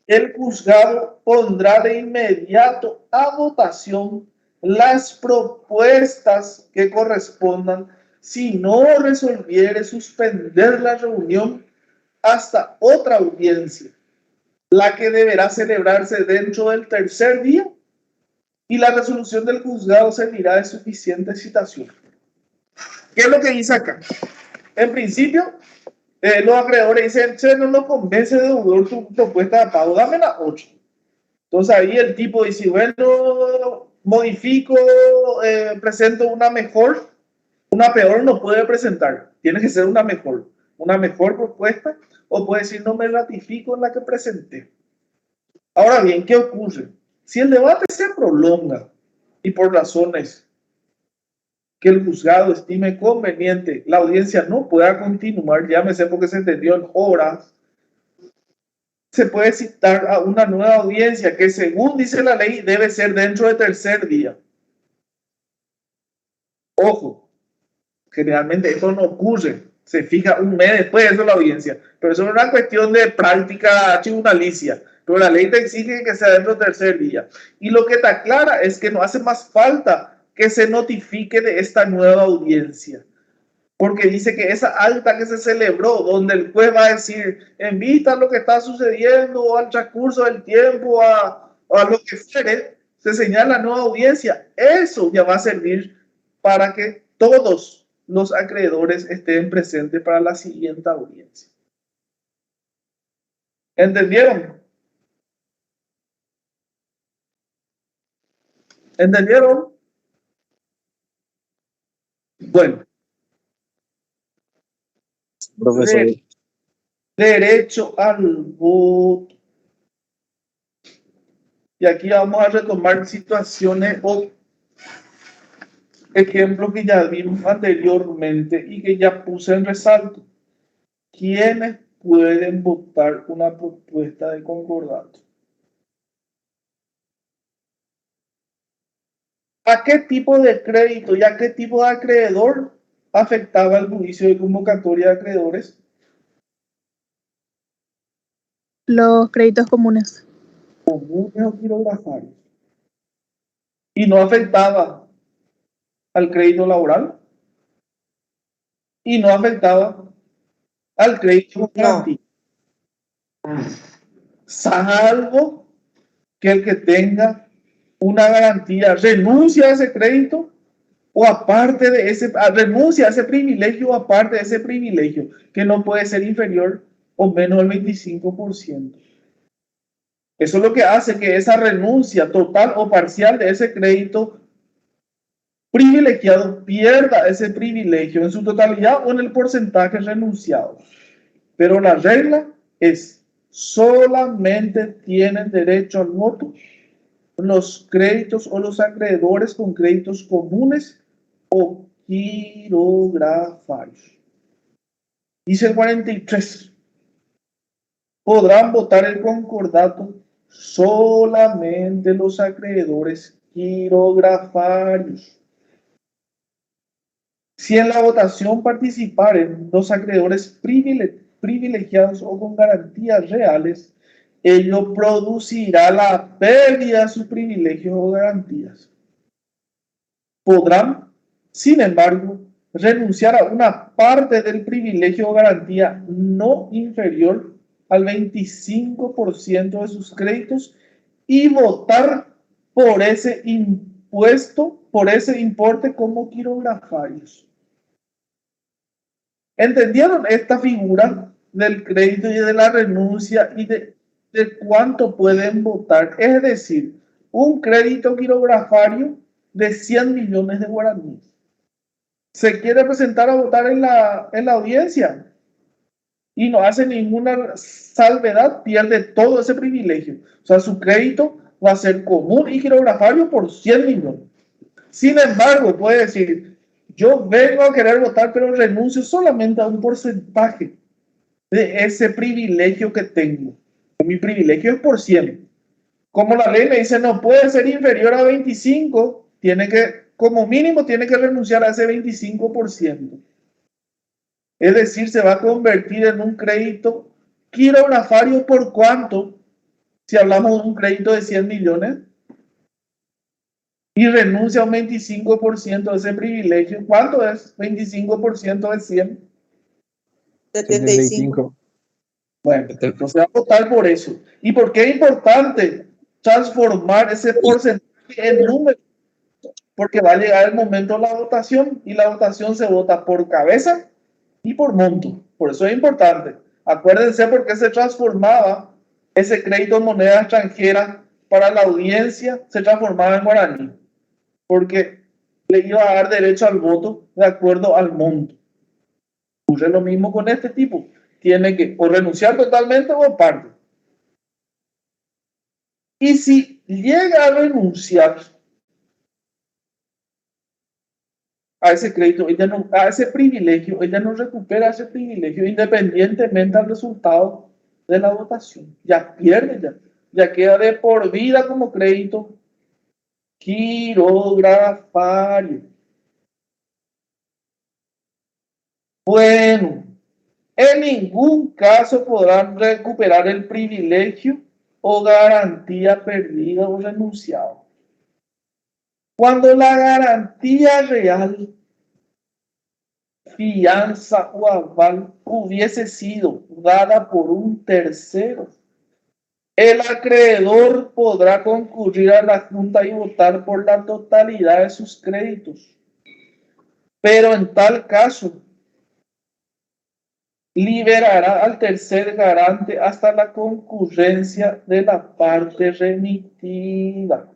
El juzgado pondrá de inmediato a votación las propuestas que correspondan si no resolviere suspender la reunión hasta otra audiencia, la que deberá celebrarse dentro del tercer día, y la resolución del juzgado servirá de suficiente citación. ¿Qué es lo que dice acá? En principio, los acreedores dicen, che, no nos convence deudor tu propuesta de pago, dame la 8. Entonces ahí el tipo dice, bueno, modifico, presento una mejor, una peor no puede presentar, tiene que ser una mejor propuesta, o puede decir, no me ratifico en la que presenté. Ahora bien, ¿qué ocurre? Si el debate se prolonga y por razones que el juzgado estime conveniente, la audiencia no pueda continuar, llámese porque se entendió en horas, se puede citar a una nueva audiencia que, según dice la ley, debe ser dentro del tercer día. Ojo, generalmente eso no ocurre. Se fija un mes después de eso la audiencia. Pero eso es una cuestión de práctica tribunalicia. Pero la ley te exige que sea dentro del tercer día. Y lo que te aclara es que no hace más falta que se notifique de esta nueva audiencia. Porque dice que esa acta que se celebró, donde el juez va a decir, en vista a lo que está sucediendo, o al transcurso del tiempo, o a lo que fuere, se señala nueva audiencia. Eso ya va a servir para que todos los acreedores estén presentes para la siguiente audiencia. ¿Entendieron? ¿Entendieron? Bueno. Profesor. Derecho al voto. Y aquí vamos a retomar situaciones o ejemplos que ya vimos anteriormente y que ya puse en resalto. ¿Quiénes pueden votar una propuesta de concordato? ¿A qué tipo de crédito y a qué tipo de acreedor afectaba el juicio de convocatoria de acreedores? Los créditos comunes. Comunes o quirografarios. Y no afectaba al crédito laboral. Y no afectaba al crédito con garantía. Salvo que el que tenga una garantía renuncia a ese crédito o aparte de ese, renuncia a ese privilegio o aparte de ese privilegio, que no puede ser inferior o menos del 25%. Eso es lo que hace que esa renuncia total o parcial de ese crédito privilegiado pierda ese privilegio en su totalidad o en el porcentaje renunciado. Pero la regla es: solamente tienen derecho al voto los créditos o los acreedores con créditos comunes o quirografarios. Dice el 43. Podrán votar el concordato solamente los acreedores quirografarios. Si en la votación participaren los acreedores privilegiados o con garantías reales, ello producirá la pérdida de sus privilegios o garantías. Podrán, sin embargo, renunciar a una parte del privilegio o garantía no inferior al 25% de sus créditos y votar por ese impuesto, por ese importe como quirografarios. ¿Entendieron esta figura del crédito y de la renuncia y de cuánto pueden votar? Es decir, un crédito quirografario de 100 millones de guaraníes. Se quiere presentar a votar en la audiencia y no hace ninguna salvedad, pierde todo ese privilegio. O sea, su crédito va a ser común y quirografario por 100 millones. Sin embargo, puede decir: yo vengo a querer votar, pero renuncio solamente a un porcentaje de ese privilegio que tengo. Mi privilegio es por 100. Como la ley me dice, no puede ser inferior a 25, tiene que, como mínimo, tiene que renunciar a ese 25%. Es decir, se va a convertir en un crédito quirografario. ¿Por cuánto? Si hablamos de un crédito de 100 millones y renuncia a un 25% de ese privilegio, ¿cuánto es 25% de 100? 75. Bueno, entonces va a votar por eso. ¿Y por qué es importante transformar ese porcentaje en número? Porque va a llegar el momento de la votación y la votación se vota por cabeza y por monto. Por eso es importante. Acuérdense por qué se transformaba ese crédito en moneda extranjera para la audiencia, se transformaba en guaraní. Porque le iba a dar derecho al voto de acuerdo al monto. Ocurre lo mismo con este tipo. Tiene que o renunciar totalmente o parte. Y si llega a renunciar a ese crédito, ella no, a ese privilegio, ella no recupera ese privilegio independientemente del resultado de la votación. Ya pierde, ya queda de por vida como crédito quirografario. Bueno, en ningún caso podrán recuperar el privilegio o garantía perdida o renunciada. Cuando la garantía real, fianza o aval hubiese sido dada por un tercero, el acreedor podrá concurrir a la Junta y votar por la totalidad de sus créditos. Pero en tal caso, liberará al tercer garante hasta la concurrencia de la parte remitida.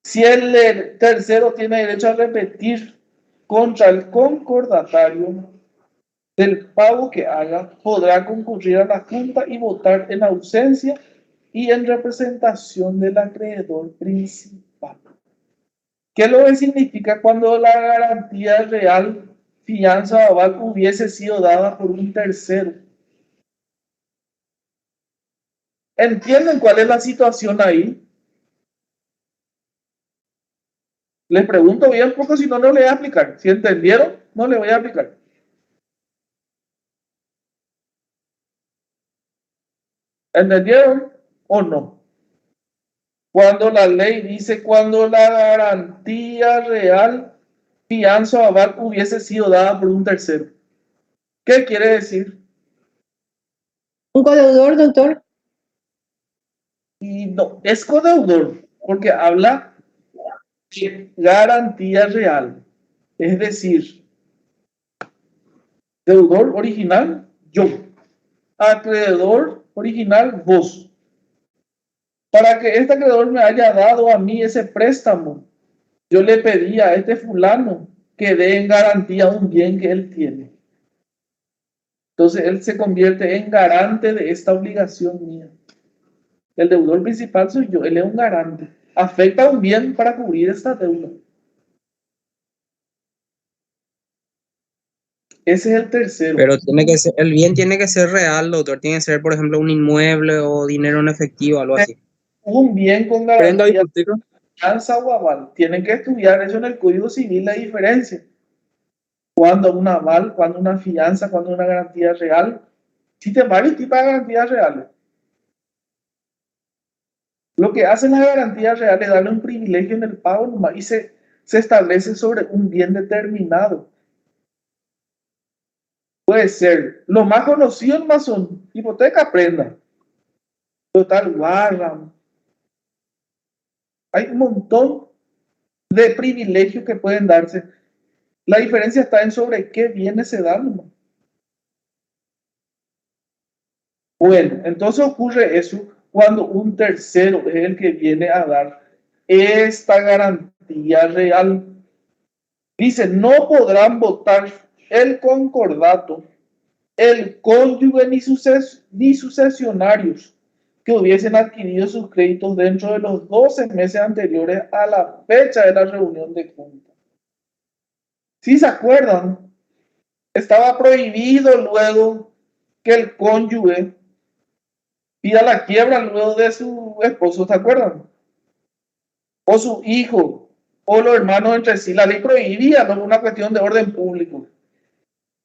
Si el tercero tiene derecho a repetir contra el concordatario del pago que haga, podrá concurrir a la Junta y votar en ausencia y en representación del acreedor principal. ¿Qué es lo que significa cuando la garantía real, fianza o aval hubiese sido dada por un tercero? ¿Entienden cuál es la situación ahí? Les pregunto bien porque si no, no le voy a aplicar. Si entendieron, no le voy a aplicar. ¿Entendieron o no? Cuando la ley dice cuando la garantía real, fianza o aval hubiese sido dada por un tercero. ¿Qué quiere decir? Un codeudor, doctor. Y no, es codeudor, porque habla de garantía real. Es decir, deudor original, yo. Acreedor original, vos. Para que este acreedor me haya dado a mí ese préstamo, yo le pedí a este fulano que dé en garantía un bien que él tiene. Entonces él se convierte en garante de esta obligación mía. El deudor principal soy yo, él es un garante. Afecta un bien para cubrir esta deuda. Ese es el tercero. Pero tiene que ser, el bien tiene que ser real, doctor. Tiene que ser, por ejemplo, un inmueble o dinero en efectivo, algo así. Un bien con garantía, fianza o aval. Tienen que estudiar eso en el Código Civil, la diferencia. Cuando un aval, cuando una fianza, cuando una garantía real. Existen varios tipos de garantías reales. Lo que hacen las garantías reales es darle un privilegio en el pago nomás y se establece sobre un bien determinado. Puede ser, lo más conocido nomás son hipoteca prenda, total guarda. Hay un montón de privilegios que pueden darse. La diferencia está en sobre qué bienes se dan nomás. Bueno, entonces ocurre eso cuando un tercero es el que viene a dar esta garantía real. Dice, no podrán votar el concordato, el cónyuge ni sucesionarios que hubiesen adquirido sus créditos dentro de los 12 meses anteriores a la fecha de la reunión de junta. Si se acuerdan, estaba prohibido luego que el cónyuge pida la quiebra luego de su esposo, ¿se acuerdan? O su hijo, o los hermanos entre sí. La ley prohibía, no es una cuestión de orden público.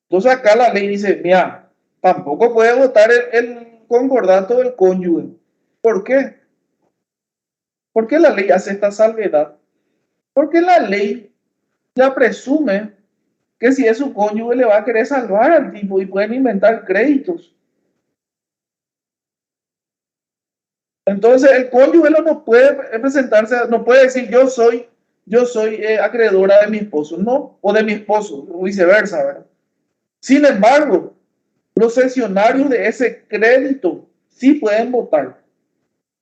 Entonces acá la ley dice, mira, tampoco puede votar el concordato del cónyuge. ¿Por qué? ¿Por qué la ley hace esta salvedad? Porque la ley ya presume que si es su cónyuge le va a querer salvar al tipo y pueden inventar créditos. Entonces el cónyuge no puede presentarse, no puede decir yo soy acreedora de mi esposo, no, o de mi esposo, o viceversa, ¿verdad? Sin embargo, los cesionarios de ese crédito sí pueden votar.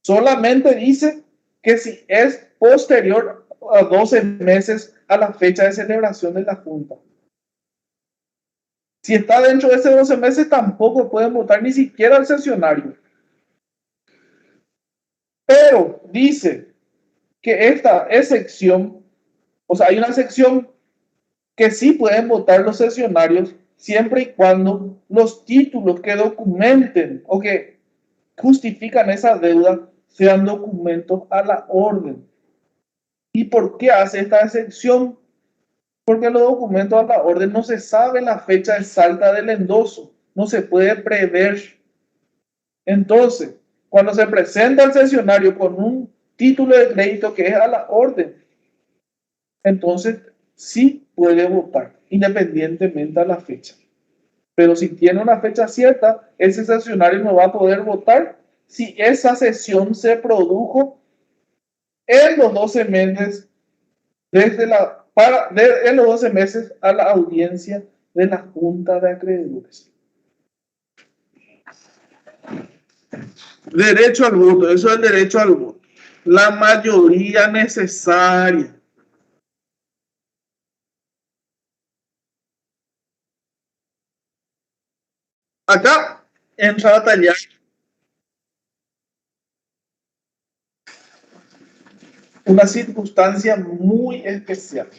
Solamente dice que si es posterior a 12 meses a la fecha de celebración de la junta. Si está dentro de esos 12 meses, tampoco pueden votar ni siquiera el cesionario. Pero dice que esta excepción, o sea, hay una sección que sí pueden votar los cesionarios siempre y cuando los títulos que documenten o que justifican esa deuda sean documentos a la orden. ¿Y por qué hace esta excepción? Porque los documentos a la orden no se sabe la fecha exacta del endoso, no se puede prever. Entonces, cuando se presenta el cesionario con un título de crédito que es a la orden, entonces sí puede votar, independientemente de la fecha. Pero si tiene una fecha cierta, ese cesionario no va a poder votar si esa sesión se produjo en los 12 meses en los 12 meses a la audiencia de la Junta de Acreedores. Derecho al voto, eso es el derecho al voto. La mayoría necesaria. Acá entra a tallar una circunstancia muy especial.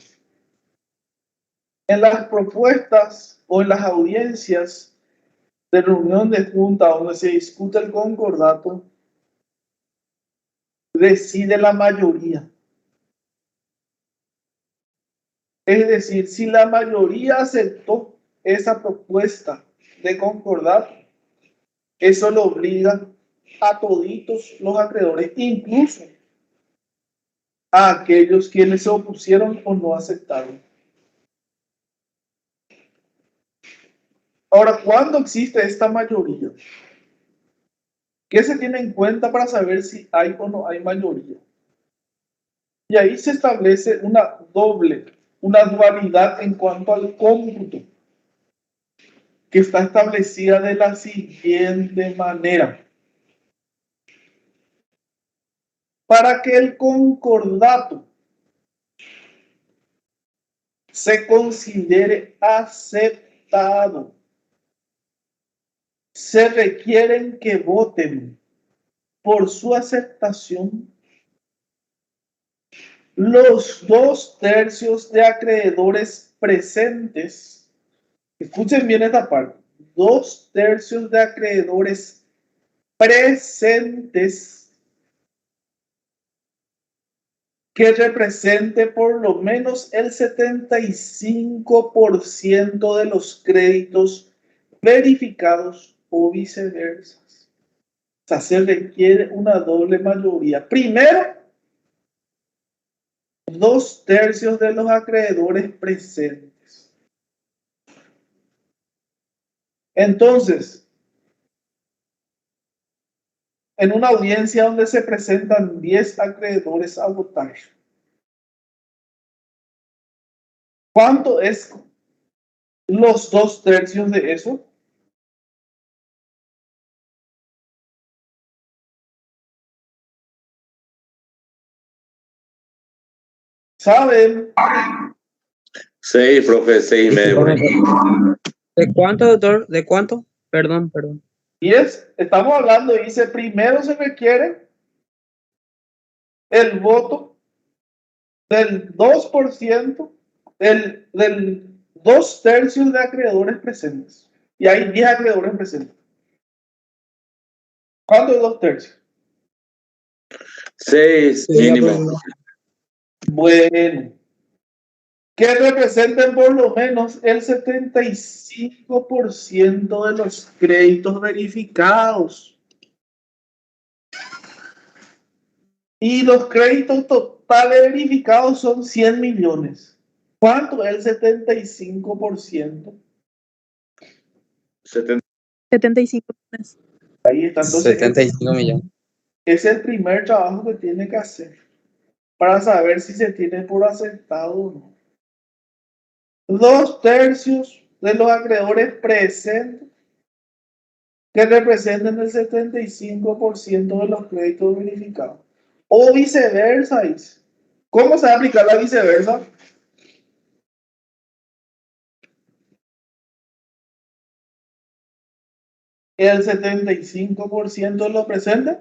En las propuestas o en las audiencias de reunión de junta donde se discute el concordato, decide la mayoría. Es decir, si la mayoría aceptó esa propuesta de concordato, eso lo obliga a toditos los acreedores, incluso a aquellos quienes se opusieron o no aceptaron. Ahora, ¿cuándo existe esta mayoría? ¿Qué se tiene en cuenta para saber si hay o no hay mayoría? Y ahí se establece una dualidad en cuanto al cómputo, que está establecida de la siguiente manera. Para que el concordato se considere aceptado, se requieren que voten por su aceptación los 2/3 de acreedores presentes. Escuchen bien esta parte. 2/3 de acreedores presentes que represente por lo menos el 75% de los créditos verificados o viceversa. O sea, se requiere una doble mayoría. Primero, 2/3 de los acreedores presentes. Entonces, en una audiencia donde se presentan 10 acreedores a votar, ¿cuánto es los 2/3 de eso? ¿Saben? 6, profe, 6,5. ¿De cuánto, doctor? ¿De cuánto? Perdón. 10, estamos hablando, dice, primero se requiere el voto del 2%, del 2/3 de acreedores presentes. Y hay 10 acreedores presentes. ¿Cuánto es 2/3? 6 mínimo. Bueno, que representen por lo menos el 75% de los créditos verificados. Y los créditos totales verificados son 100 millones. ¿Cuánto es el 75%? 75 millones. Ahí está. Entonces, 75 millones. es el primer trabajo que tiene que hacer para saber si se tiene por aceptado o no. 2/3 de los acreedores presentes que representen el 75% de los créditos verificados. O viceversa. ¿Cómo se va a aplicar la viceversa? El 75% de los presentes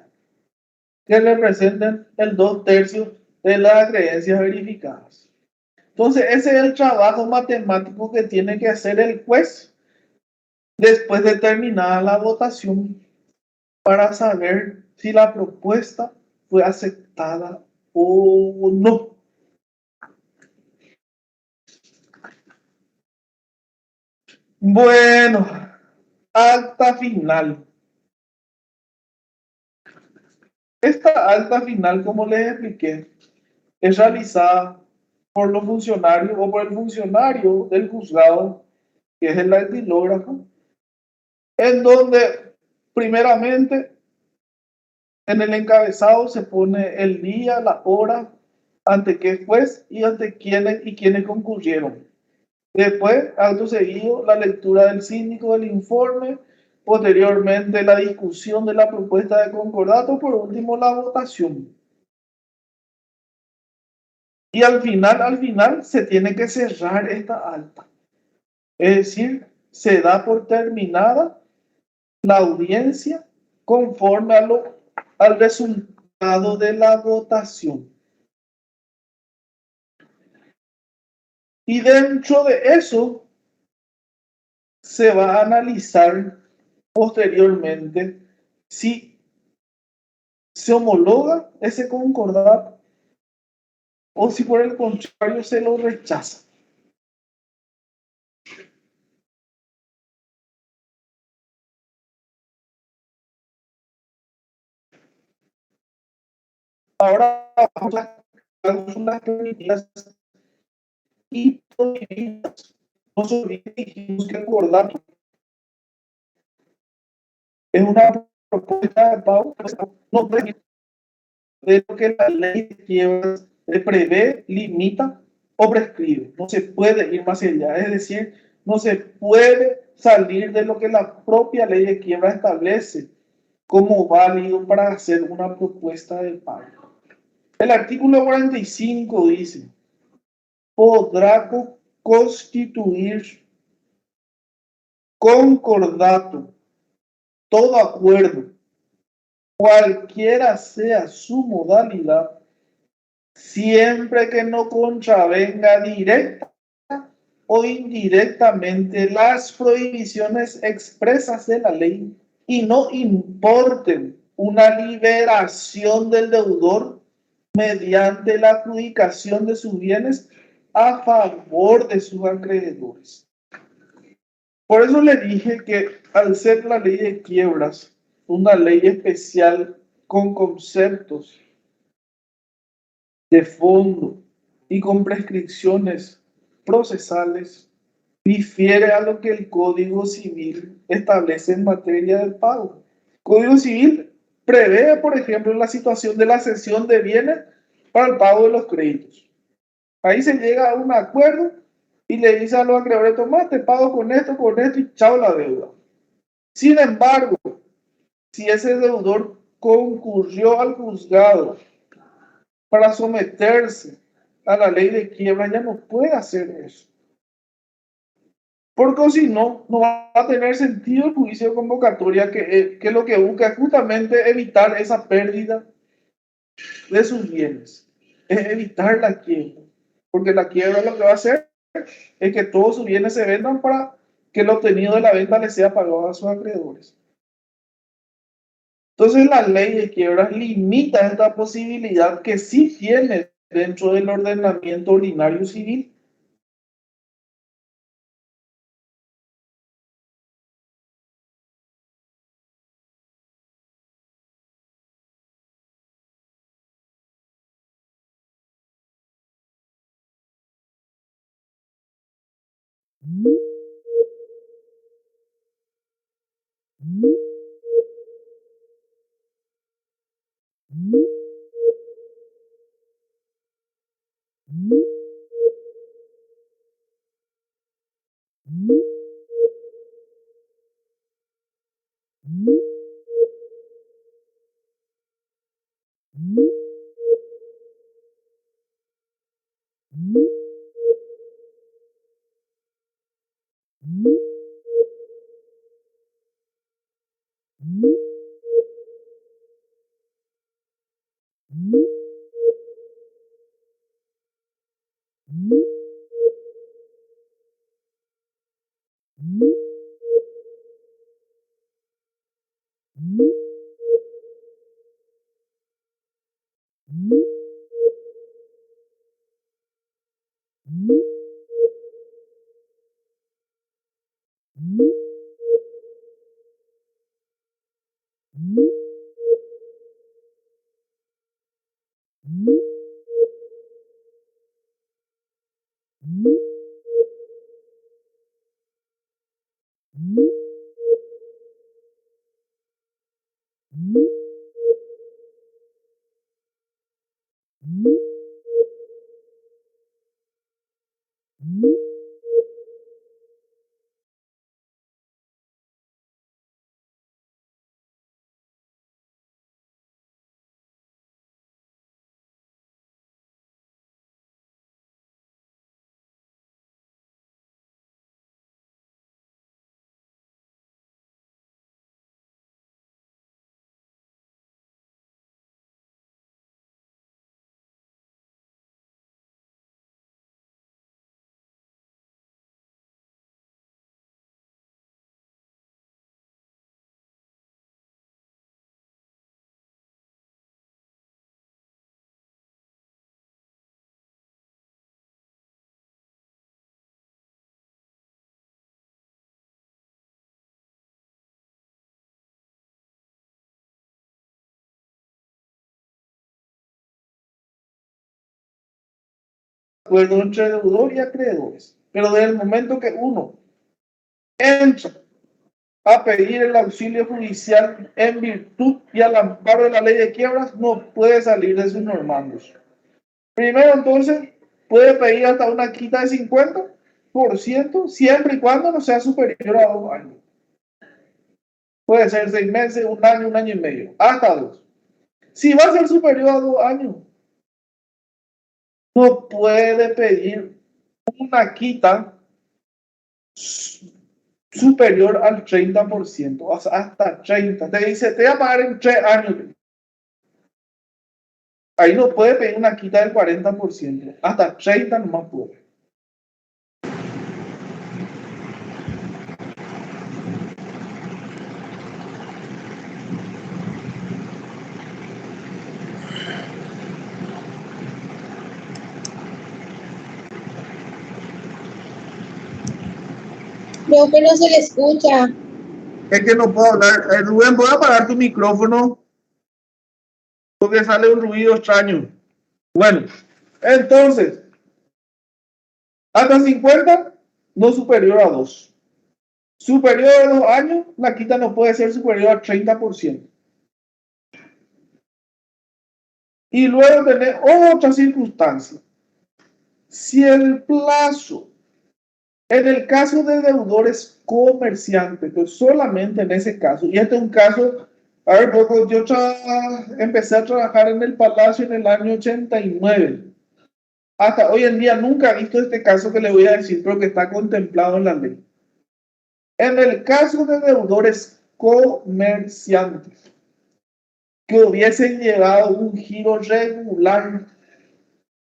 que representen el 2/3 de las creencias verificadas. Entonces, ese es el trabajo matemático que tiene que hacer el juez después de terminada la votación para saber si la propuesta fue aceptada o no. Bueno, acta final. Esta acta final, como les expliqué, es realizada por los funcionarios o por el funcionario del juzgado, que es el actilógrafo, en donde primeramente en el encabezado se pone el día, la hora, ante qué juez y ante quiénes concurrieron. Después, acto seguido, la lectura del síndico del informe, posteriormente la discusión de la propuesta de concordato, por último la votación. Y al final, se tiene que cerrar esta acta. Es decir, se da por terminada la audiencia conforme al resultado de la votación. Y dentro de eso se va a analizar posteriormente si se homologa ese concordato o si por el contrario se lo rechaza. Ahora vamos a cláusulas permitidas y prohibidas. Nosotros dijimos que el concordato es una propuesta de pago, no de lo que la ley de quiebras prevé, limita o prescribe. No se puede ir más allá, es decir, no se puede salir de lo que la propia ley de quiebra establece como válido para hacer una propuesta de pago. El artículo 45 dice: podrá constituir concordato todo acuerdo, cualquiera sea su modalidad, siempre que no contravenga directa o indirectamente las prohibiciones expresas de la ley y no importen una liberación del deudor mediante la adjudicación de sus bienes a favor de sus acreedores. Por eso le dije que al ser la ley de quiebras una ley especial con conceptos de fondo y con prescripciones procesales, difiere a lo que el Código Civil establece en materia del pago. El Código Civil prevé, por ejemplo, la situación de la cesión de bienes para el pago de los créditos. Ahí se llega a un acuerdo y le dice a los acreedores: toma, te pago con esto y chao la deuda. Sin embargo, si ese deudor concurrió al juzgado para someterse a la ley de quiebra, ya no puede hacer eso. Porque si no, no va a tener sentido el juicio de convocatoria, que lo que busca es justamente evitar esa pérdida de sus bienes. Es evitar la quiebra. Porque la quiebra lo que va a hacer es que todos sus bienes se vendan para que el obtenido de la venta le sea pagado a sus acreedores. Entonces la ley de quiebras limita esta posibilidad que sí tiene dentro del ordenamiento ordinario civil. Acuerdo entre deudor y acreedores. Pero desde el momento que uno entra a pedir el auxilio judicial en virtud y al amparo de la ley de quiebras, no puede salir de sus normandos. Primero, entonces, puede pedir hasta una quita de 50%, siempre y cuando no sea superior a 2 años. Puede ser 6 meses, 1 año y medio, hasta 2. Si va a ser superior a 2 años, no puede pedir una quita superior al 30%, o sea, hasta 30. Te dice, te voy a pagar en 3 años. Ahí no puede pedir una quita del 40%, hasta 30 nomás puede. Creo que no se le escucha. Es que no puedo hablar. Rubén, voy a apagar tu micrófono porque sale un ruido extraño. Bueno, entonces, hasta 50, no superior a 2. Superior a 2 años, la quita no puede ser superior al 30%. Y luego tener otra circunstancia. Si el plazo, en el caso de deudores comerciantes, pues solamente en ese caso, y este es un caso, a ver, porque yo empecé a trabajar en el Palacio en el año 89. Hasta hoy en día nunca he visto este caso que le voy a decir, pero que está contemplado en la ley. En el caso de deudores comerciantes que hubiesen llevado un giro regular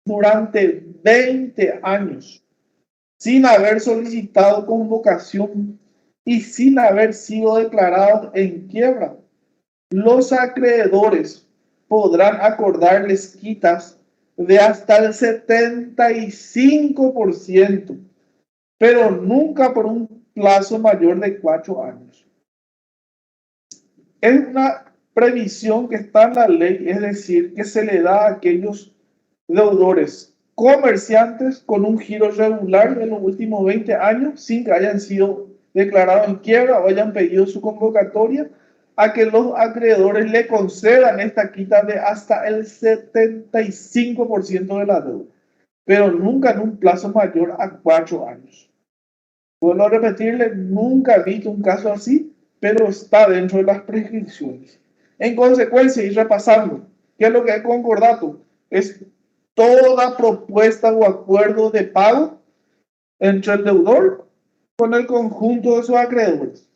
durante 20 años sin haber solicitado convocación y sin haber sido declarados en quiebra, los acreedores podrán acordarles quitas de hasta el 75%, pero nunca por un plazo mayor de 4 años. Es una previsión que está en la ley, es decir, que se le da a aquellos deudores comerciantes con un giro regular en los últimos 20 años sin que hayan sido declarados en quiebra o hayan pedido su convocatoria, a que los acreedores le concedan esta quita de hasta el 75% de la deuda, pero nunca en un plazo mayor a 4 años. Vuelvo a repetirle, nunca he visto un caso así, pero está dentro de las prescripciones. En consecuencia, y repasando, ¿qué es lo que es concordato? Es toda propuesta o acuerdo de pago entre el deudor con el conjunto de sus acreedores.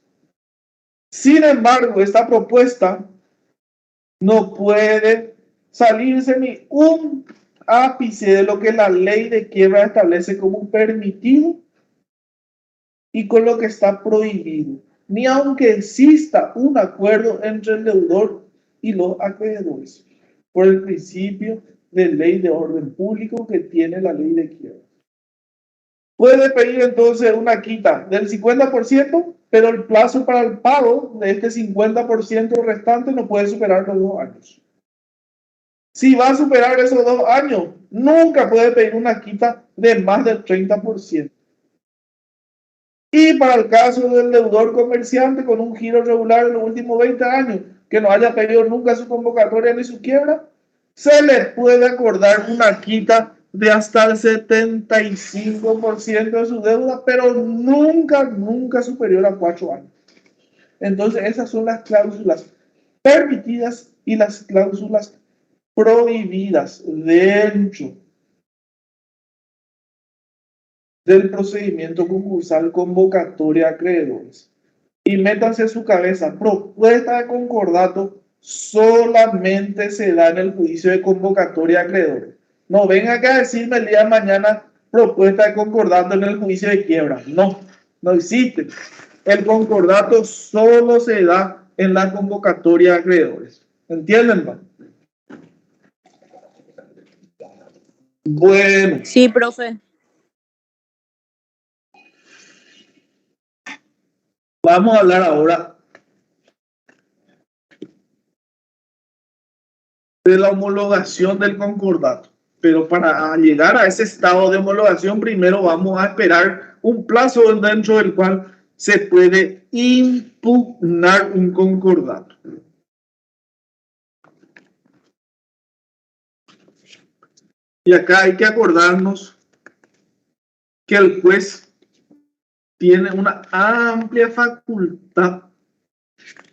Sin embargo, esta propuesta no puede salirse ni un ápice de lo que la ley de quiebra establece como permitido y con lo que está prohibido, ni aunque exista un acuerdo entre el deudor y los acreedores, por el principio de ley de orden público que tiene la ley de quiebra. puede pedir entonces una quita del 50%, pero el plazo para el pago de este 50% restante no puede superar los 2 años. Si va a superar esos 2 años, nunca puede pedir una quita de más del 30%. Y para el caso del deudor comerciante con un giro regular en los últimos 20 años, que no haya pedido nunca su convocatoria ni su quiebra, se le puede acordar una quita de hasta el 75% de su deuda, pero nunca superior a 4 años. Entonces, esas son las cláusulas permitidas y las cláusulas prohibidas dentro del procedimiento concursal convocatoria a acreedores. Y métanse en su cabeza, propuesta de concordato solamente se da en el juicio de convocatoria a acreedores. No venga acá a decirme el día de mañana propuesta de concordato en el juicio de quiebra. No, no existe. El concordato solo se da en la convocatoria a acreedores. ¿Entienden, no? Bueno. Sí, profe. Vamos a hablar ahora de la homologación del concordato. Pero para llegar a ese estado de homologación, primero vamos a esperar un plazo dentro del cual se puede impugnar un concordato. Y acá hay que acordarnos que el juez tiene una amplia facultad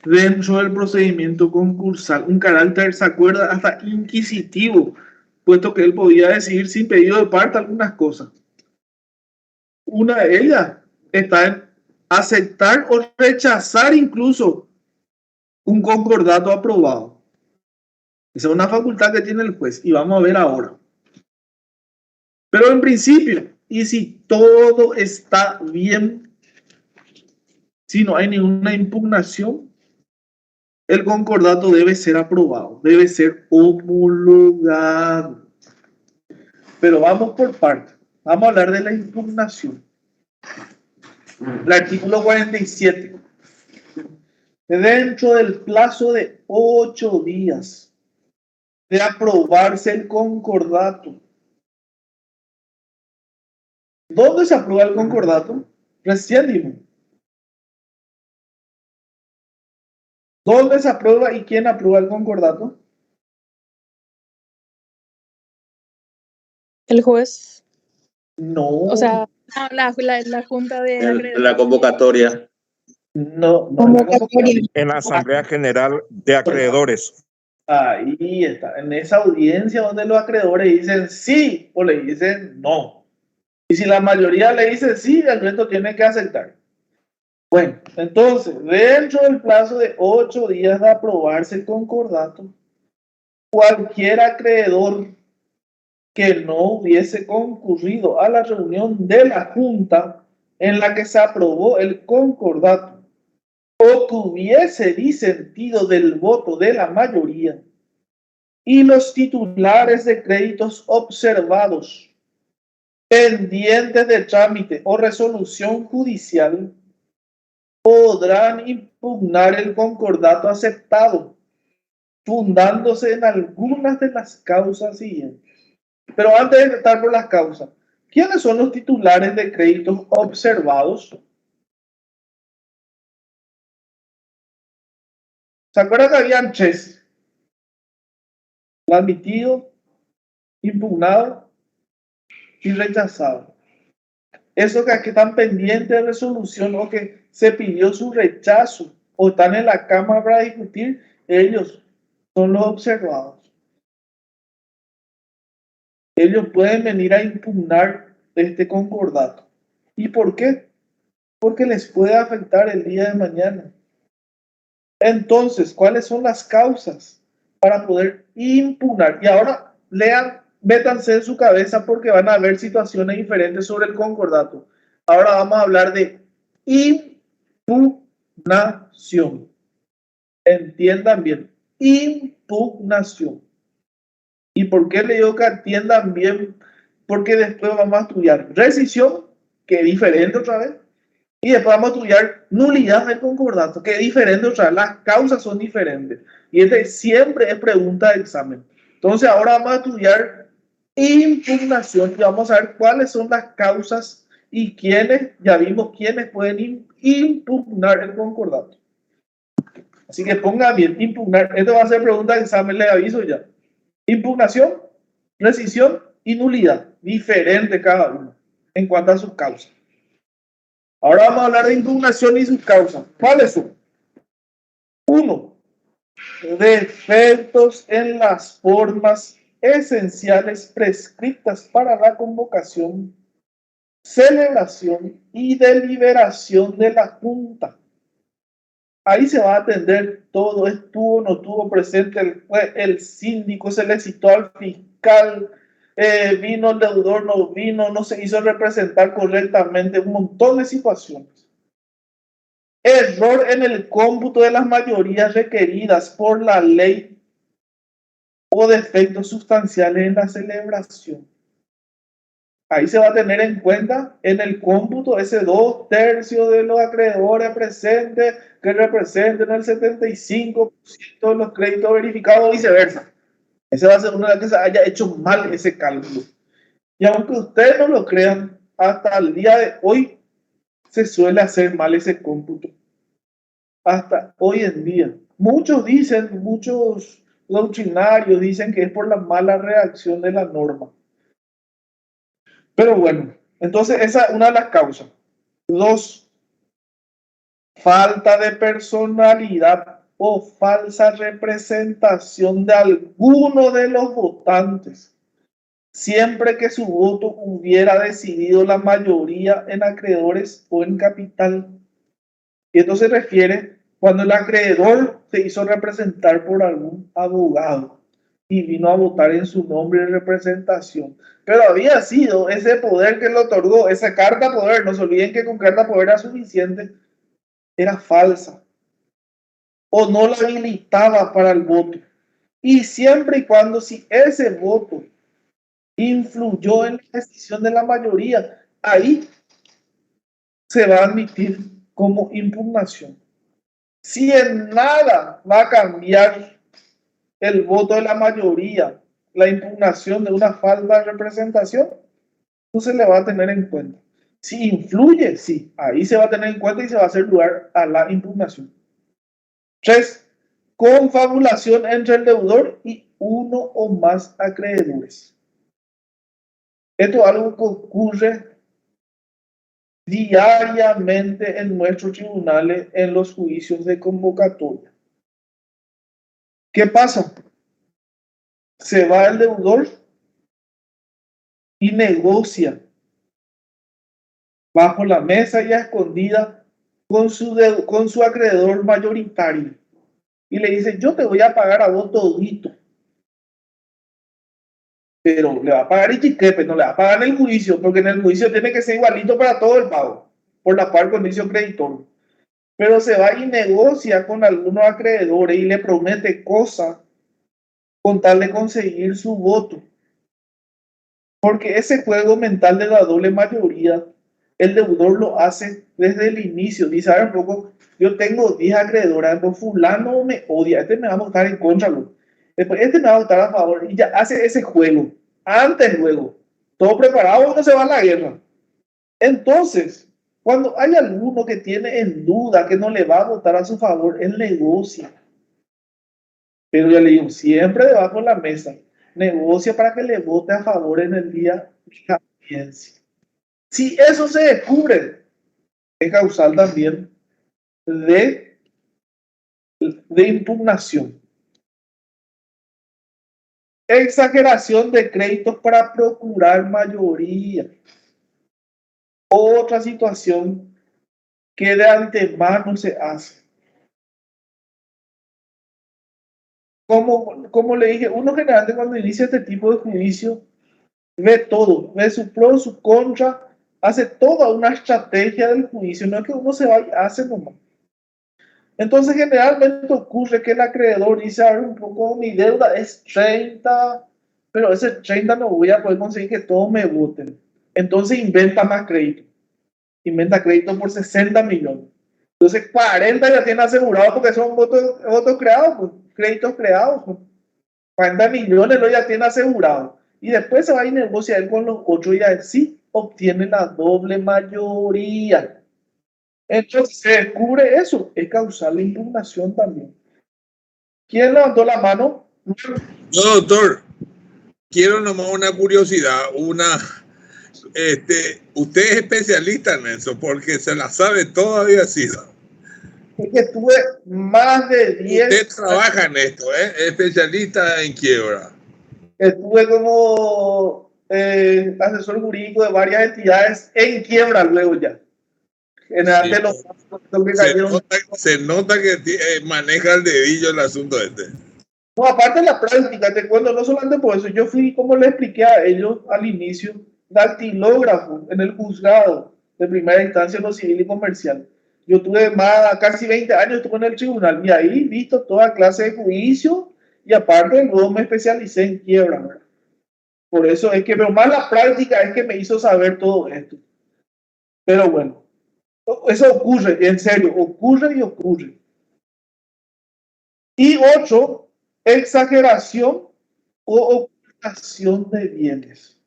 dentro del procedimiento concursal, un carácter, ¿se acuerda? Hasta inquisitivo, puesto que él podía decidir sin pedido de parte algunas cosas. Una de ellas está en aceptar o rechazar incluso un concordato aprobado. Esa es una facultad que tiene el juez y vamos a ver ahora. Pero en principio, y si todo está bien, si no hay ninguna impugnación, el concordato debe ser aprobado, debe ser homologado. Pero vamos por partes. Vamos a hablar de la impugnación. El artículo 47. Dentro del plazo de 8 días de aprobarse el concordato. ¿Dónde se aprueba el concordato? Recién dimos. ¿Dónde se aprueba y quién aprueba el concordato? El juez. No. O sea, la junta de acreedores. La convocatoria. No, Convocatoria. En la Asamblea General de Acreedores. Ahí está, en esa audiencia donde los acreedores dicen sí o le dicen no. Y si la mayoría le dice sí, el resto tiene que aceptar. Bueno, entonces, dentro del plazo de 8 días de aprobarse el concordato, cualquier acreedor que no hubiese concurrido a la reunión de la Junta en la que se aprobó el concordato o que hubiese disentido del voto de la mayoría y los titulares de créditos observados pendientes de trámite o resolución judicial podrán impugnar el concordato aceptado fundándose en algunas de las causas siguientes. Pero antes de estar por las causas, ¿quiénes son los titulares de créditos observados? ¿Se acuerdan que habían 3? Admitido, impugnado y rechazado. Esos que están pendientes de resolución o que se pidió su rechazo o están en la Cámara para discutir, ellos son los observados. Ellos pueden venir a impugnar este concordato. ¿Y por qué? Porque les puede afectar el día de mañana. Entonces, ¿cuáles son las causas para poder impugnar? Y ahora lean, métanse en su cabeza porque van a ver situaciones diferentes sobre el concordato. Ahora vamos a hablar de impugnación. Entiendan bien, impugnación. ¿Y por qué le digo que entiendan bien? Porque después vamos a estudiar rescisión que es diferente otra vez. Y después vamos a estudiar nulidad del concordato, que es diferente otra vez. Las causas son diferentes. Y este siempre es pregunta de examen. Entonces ahora vamos a estudiar impugnación y vamos a ver cuáles son las causas y quiénes, ya vimos quiénes pueden impugnar el concordato. Así que ponga bien, impugnar. Esto va a ser pregunta de examen, le aviso ya. Impugnación, rescisión y nulidad. Diferente cada uno en cuanto a sus causas. Ahora vamos a hablar de impugnación y sus causas. ¿Cuáles son? 1. Defectos en las formas esenciales prescritas para la convocación, celebración y deliberación de la Junta. Ahí se va a atender todo, estuvo o no estuvo presente el síndico, se le citó al fiscal, vino el deudor, no vino, no se hizo representar correctamente, un montón de situaciones. Error en el cómputo de las mayorías requeridas por la ley o defectos sustanciales en la celebración. Ahí se va a tener en cuenta en el cómputo ese 2/3 de los acreedores presentes que representen el 75% de los créditos verificados o viceversa. Ese va a ser una de las que se haya hecho mal ese cálculo. Y aunque ustedes no lo crean, hasta el día de hoy se suele hacer mal ese cómputo. Hasta hoy en día. Muchos dicen, muchos doctrinarios dicen que es por la mala redacción de la norma. Pero bueno, entonces esa es una de las causas. 2. Falta de personalidad o falsa representación de alguno de los votantes, siempre que su voto hubiera decidido la mayoría en acreedores o en capital. Y esto se refiere cuando el acreedor se hizo representar por algún abogado y vino a votar en su nombre de representación. Pero había sido ese poder que le otorgó, esa carta poder, no se olviden que con carta poder era suficiente, era falsa o no la habilitaba para el voto. Y siempre y cuando si ese voto influyó en la decisión de la mayoría, ahí se va a admitir como impugnación. Si en nada va a cambiar el voto de la mayoría, la impugnación de una falta de representación, no se le va a tener en cuenta. Si influye, sí, ahí se va a tener en cuenta y se va a hacer lugar a la impugnación. 3. Confabulación entre el deudor y uno o más acreedores. Esto es algo que ocurre diariamente en nuestros tribunales en los juicios de convocatoria. ¿Qué pasa? Se va el deudor y negocia bajo la mesa y a escondida con su acreedor mayoritario y le dice: yo te voy a pagar a vos todito, pero le va a pagar Ichiquepe, no le va a pagar en el juicio, porque en el juicio tiene que ser igualito para todo el pago por la par condición creditor. Pero se va y negocia con algunos acreedores y le promete cosas con tal de conseguir su voto. Porque ese juego mental de la doble mayoría, el deudor lo hace desde el inicio. Dice: a ver, un poco, yo tengo 10 acreedores, pues fulano me odia, este me va a votar en contra, después este me va a votar a favor, y ya hace ese juego, antes luego, todo preparado, uno se va a la guerra. Entonces, cuando hay alguno que tiene en duda que no le va a votar a su favor, él negocia. Pero ya le digo, siempre debajo de la mesa, negocia para que le vote a favor en el día de la audiencia. Si eso se descubre, es causal también de impugnación. Exageración de créditos para procurar mayoría. Otra situación que de antemano se hace. Como le dije, uno generalmente cuando inicia este tipo de juicio ve todo, ve su pro, su contra, hace toda una estrategia del juicio, no es que uno se vaya, hace nomás. Entonces generalmente ocurre que el acreedor dice: a ver, un poco, mi deuda es 30, pero ese 30 no voy a poder conseguir que todos me voten. Entonces inventa más crédito. inventa crédito por 60 millones. Entonces 40 ya tiene asegurado porque son votos creados, pues, créditos creados. Pues. 40 millones lo ya tiene asegurado. Y después se va a negociar con los otros y así obtiene la doble mayoría. Entonces se descubre eso, es causar la impugnación también. ¿Quién levantó la mano? No, doctor, quiero nomás una curiosidad, usted es especialista en eso, porque se la sabe todo había sido. Es que tuve más de 10. Usted trabaja en esto, especialista en quiebra. Estuve como asesor jurídico de varias entidades en quiebra luego ya. En el de los que se nota que maneja el dedillo el asunto este. No, aparte de la práctica, te cuento, no solamente por eso, yo fui, como le expliqué a ellos al inicio, dactilógrafo en el juzgado de primera instancia en lo civil y comercial. Yo tuve casi 20 años, estuve en el tribunal y ahí visto toda clase de juicio y aparte luego me especialicé en quiebra, ¿verdad? Por eso es que, pero más la práctica es que me hizo saber todo esto. Pero bueno, eso ocurre, en serio, ocurre y ocurre. Y 8, exageración o ocultación de bienes.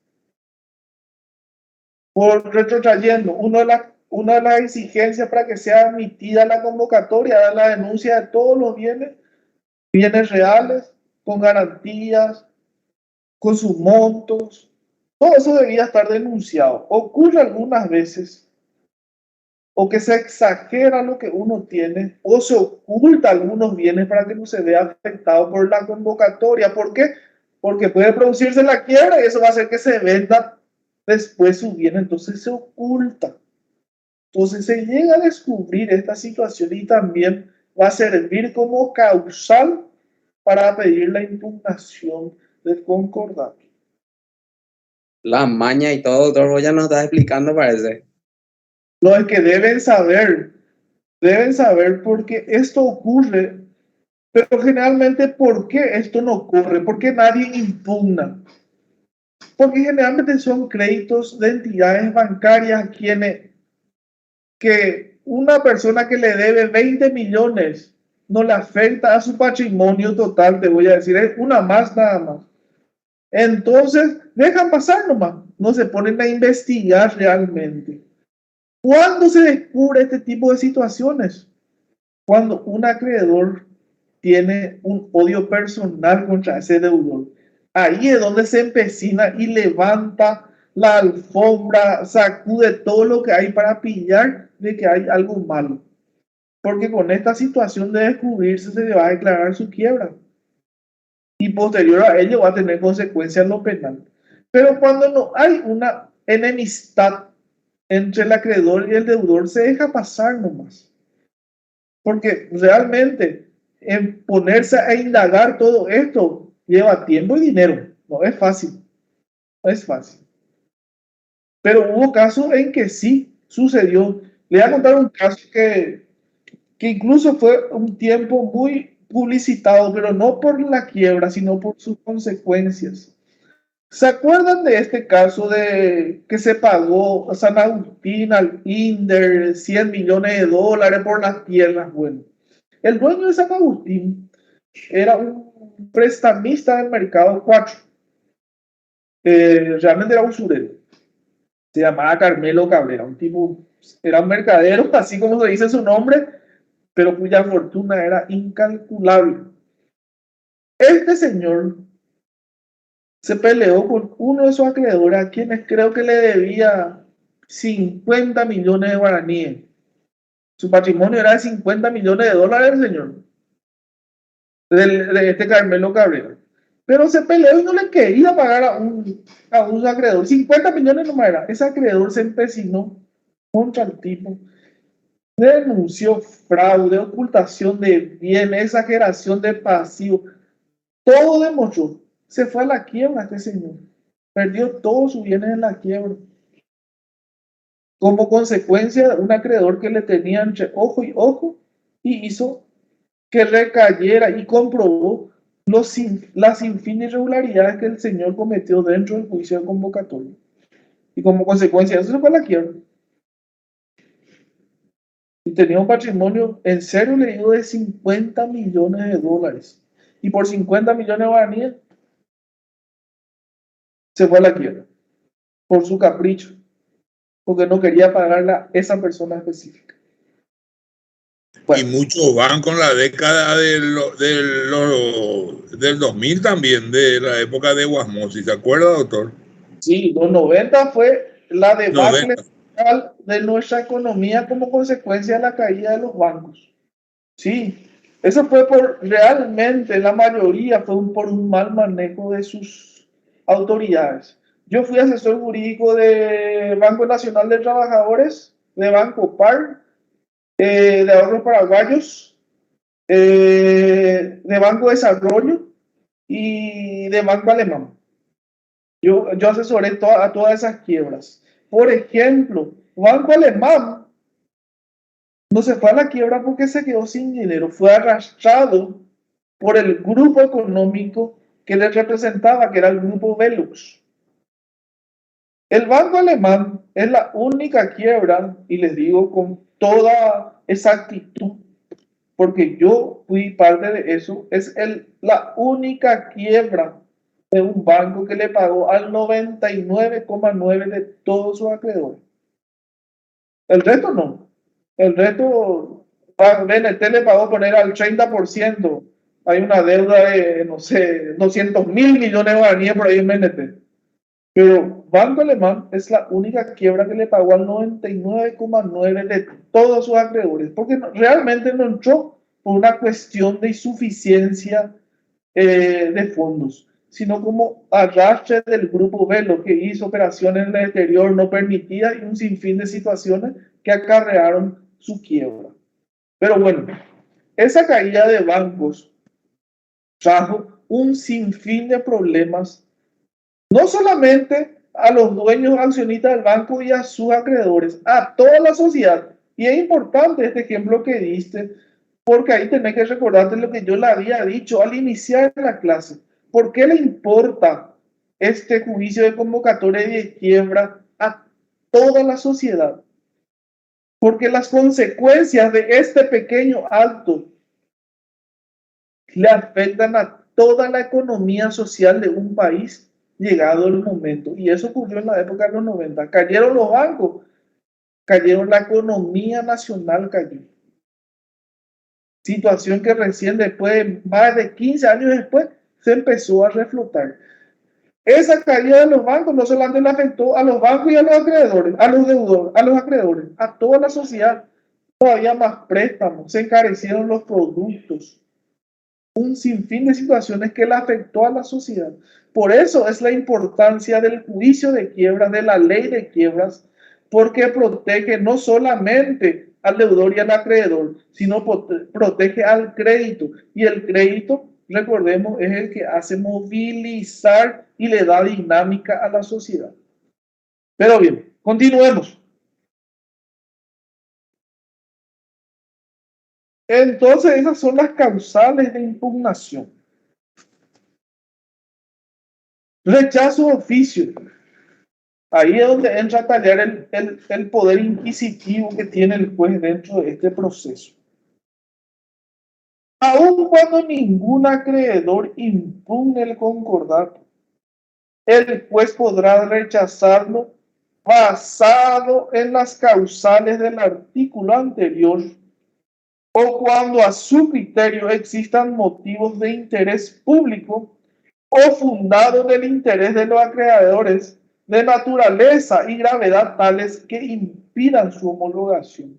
Por retrotrayendo, una de las exigencias para que sea admitida la convocatoria era la denuncia de todos los bienes reales, con garantías, con sus montos. Todo eso debía estar denunciado. Ocurre algunas veces o que se exagera lo que uno tiene o se oculta algunos bienes para que no se vea afectado por la convocatoria. ¿Por qué? Porque puede producirse la quiebra y eso va a hacer que se venda después su bien, entonces se oculta. Entonces se llega a descubrir esta situación y también va a servir como causal para pedir la impugnación del concordato. La maña y todo, doctor, ya nos está explicando, parece. No, es que deben saber porque esto ocurre, pero generalmente, ¿por qué esto no ocurre? ¿Por qué nadie impugna? Porque generalmente son créditos de entidades bancarias que una persona que le debe 20 millones no le afecta a su patrimonio total, te voy a decir, es una más nada más. Entonces, dejan pasar nomás, no se ponen a investigar realmente. ¿Cuándo se descubre este tipo de situaciones? Cuando un acreedor tiene un odio personal contra ese deudor. Ahí es donde se empecina y levanta la alfombra, sacude todo lo que hay para pillar de que hay algo malo. Porque con esta situación de descubrirse se le va a declarar su quiebra. Y posterior a ello va a tener consecuencias en lo penal. Pero cuando no hay una enemistad entre el acreedor y el deudor, se deja pasar nomás. Porque realmente en ponerse a indagar todo esto lleva tiempo y dinero. No es fácil. No es fácil. Pero hubo casos en que sí sucedió. Le voy a contar un caso que incluso fue un tiempo muy publicitado, pero no por la quiebra, sino por sus consecuencias. ¿Se acuerdan de este caso de que se pagó a San Agustín al INDER 100 millones de dólares por las tierras? Bueno, el dueño de San Agustín era un prestamista del mercado 4. Realmente era usurero. Se llamaba Carmelo Cabrera, un tipo, era un mercadero, así como se dice su nombre, pero cuya fortuna era incalculable. Este señor se peleó con uno de sus acreedores, a quienes creo que le debía 50 millones de guaraníes. Su patrimonio era de 50 millones de dólares, señor, de este Carmelo Cabrera. Pero se peleó y no le quería pagar a un acreedor. 50 millones no era. Ese acreedor se empecinó contra el tipo. Denunció fraude, ocultación de bienes, exageración de pasivo. Todo demostró. Se fue a la quiebra este señor. Perdió todos sus bienes en la quiebra. Como consecuencia de un acreedor que le tenía entre ojo y ojo y hizo que recayera y comprobó las infinitas irregularidades que el señor cometió dentro del juicio de convocatoria. Y como consecuencia de eso se fue a la quiebra. Y tenía un patrimonio, en serio le digo, de 50 millones de dólares. Y por 50 millones de guaraníes se fue a la quiebra. Por su capricho. Porque no quería pagarla a esa persona específica. Y muchos van con la década del 2000 también, de la época de Guasmosi. ¿Se acuerda, doctor? Sí, los 90 fue la debacle 90. de nuestra economía como consecuencia de la caída de los bancos. Sí, eso fue realmente la mayoría fue por un mal manejo de sus autoridades. Yo fui asesor jurídico de Banco Nacional de Trabajadores, de Banco PAR, de Ahorros Paraguayos, de Banco Desarrollo y de Banco Alemán. Yo asesoré a todas esas quiebras. Por ejemplo, Banco Alemán no se fue a la quiebra porque se quedó sin dinero, fue arrastrado por el grupo económico que le representaba, que era el grupo Velux. El Banco Alemán es la única quiebra, y les digo con toda exactitud, porque yo fui parte de eso, es la única quiebra de un banco que le pagó al 99,9% de todos sus acreedores. El resto no. El resto, BNT le pagó poner al 30%. Hay una deuda de, no sé, 200.000 millones de guaraníes por ahí en BNT. Pero Banco Alemán es la única quiebra que le pagó al 99,9% de todos sus acreedores, porque realmente no entró por una cuestión de insuficiencia de fondos, sino como arrastre del grupo Velo, que hizo operaciones en el exterior no permitidas y un sinfín de situaciones que acarrearon su quiebra. Pero bueno, esa caída de bancos trajo un sinfín de problemas, no solamente a los dueños accionistas del banco y a sus acreedores, a toda la sociedad. Y es importante este ejemplo que diste, porque ahí tenés que recordarte lo que yo le había dicho al iniciar la clase. ¿Por qué le importa este juicio de convocatoria y de quiebra a toda la sociedad? Porque las consecuencias de este pequeño acto le afectan a toda la economía social de un país llegado el momento. Y eso ocurrió en la época de los 90. Cayeron los bancos, cayeron la economía nacional, cayó. Situación que recién después, más de 15 años después, se empezó a reflotar. Esa caída de los bancos no solamente le afectó a los bancos y a los acreedores, a los deudores, a los acreedores, a toda la sociedad. Todavía más préstamos, se encarecieron los productos. Un sinfín de situaciones que le afectó a la sociedad. Por eso es la importancia del juicio de quiebras, de la ley de quiebras, porque protege no solamente al deudor y al acreedor, sino protege al crédito. Y el crédito, recordemos, es el que hace movilizar y le da dinámica a la sociedad. Pero bien, continuemos. Entonces, esas son las causales de impugnación. Rechazo de oficio. Ahí es donde entra a tallar el poder inquisitivo que tiene el juez dentro de este proceso. Aun cuando ningún acreedor impugne el concordato, el juez podrá rechazarlo basado en las causales del artículo anterior o cuando a su criterio existan motivos de interés público o fundado en el interés de los acreedores de naturaleza y gravedad tales que impidan su homologación.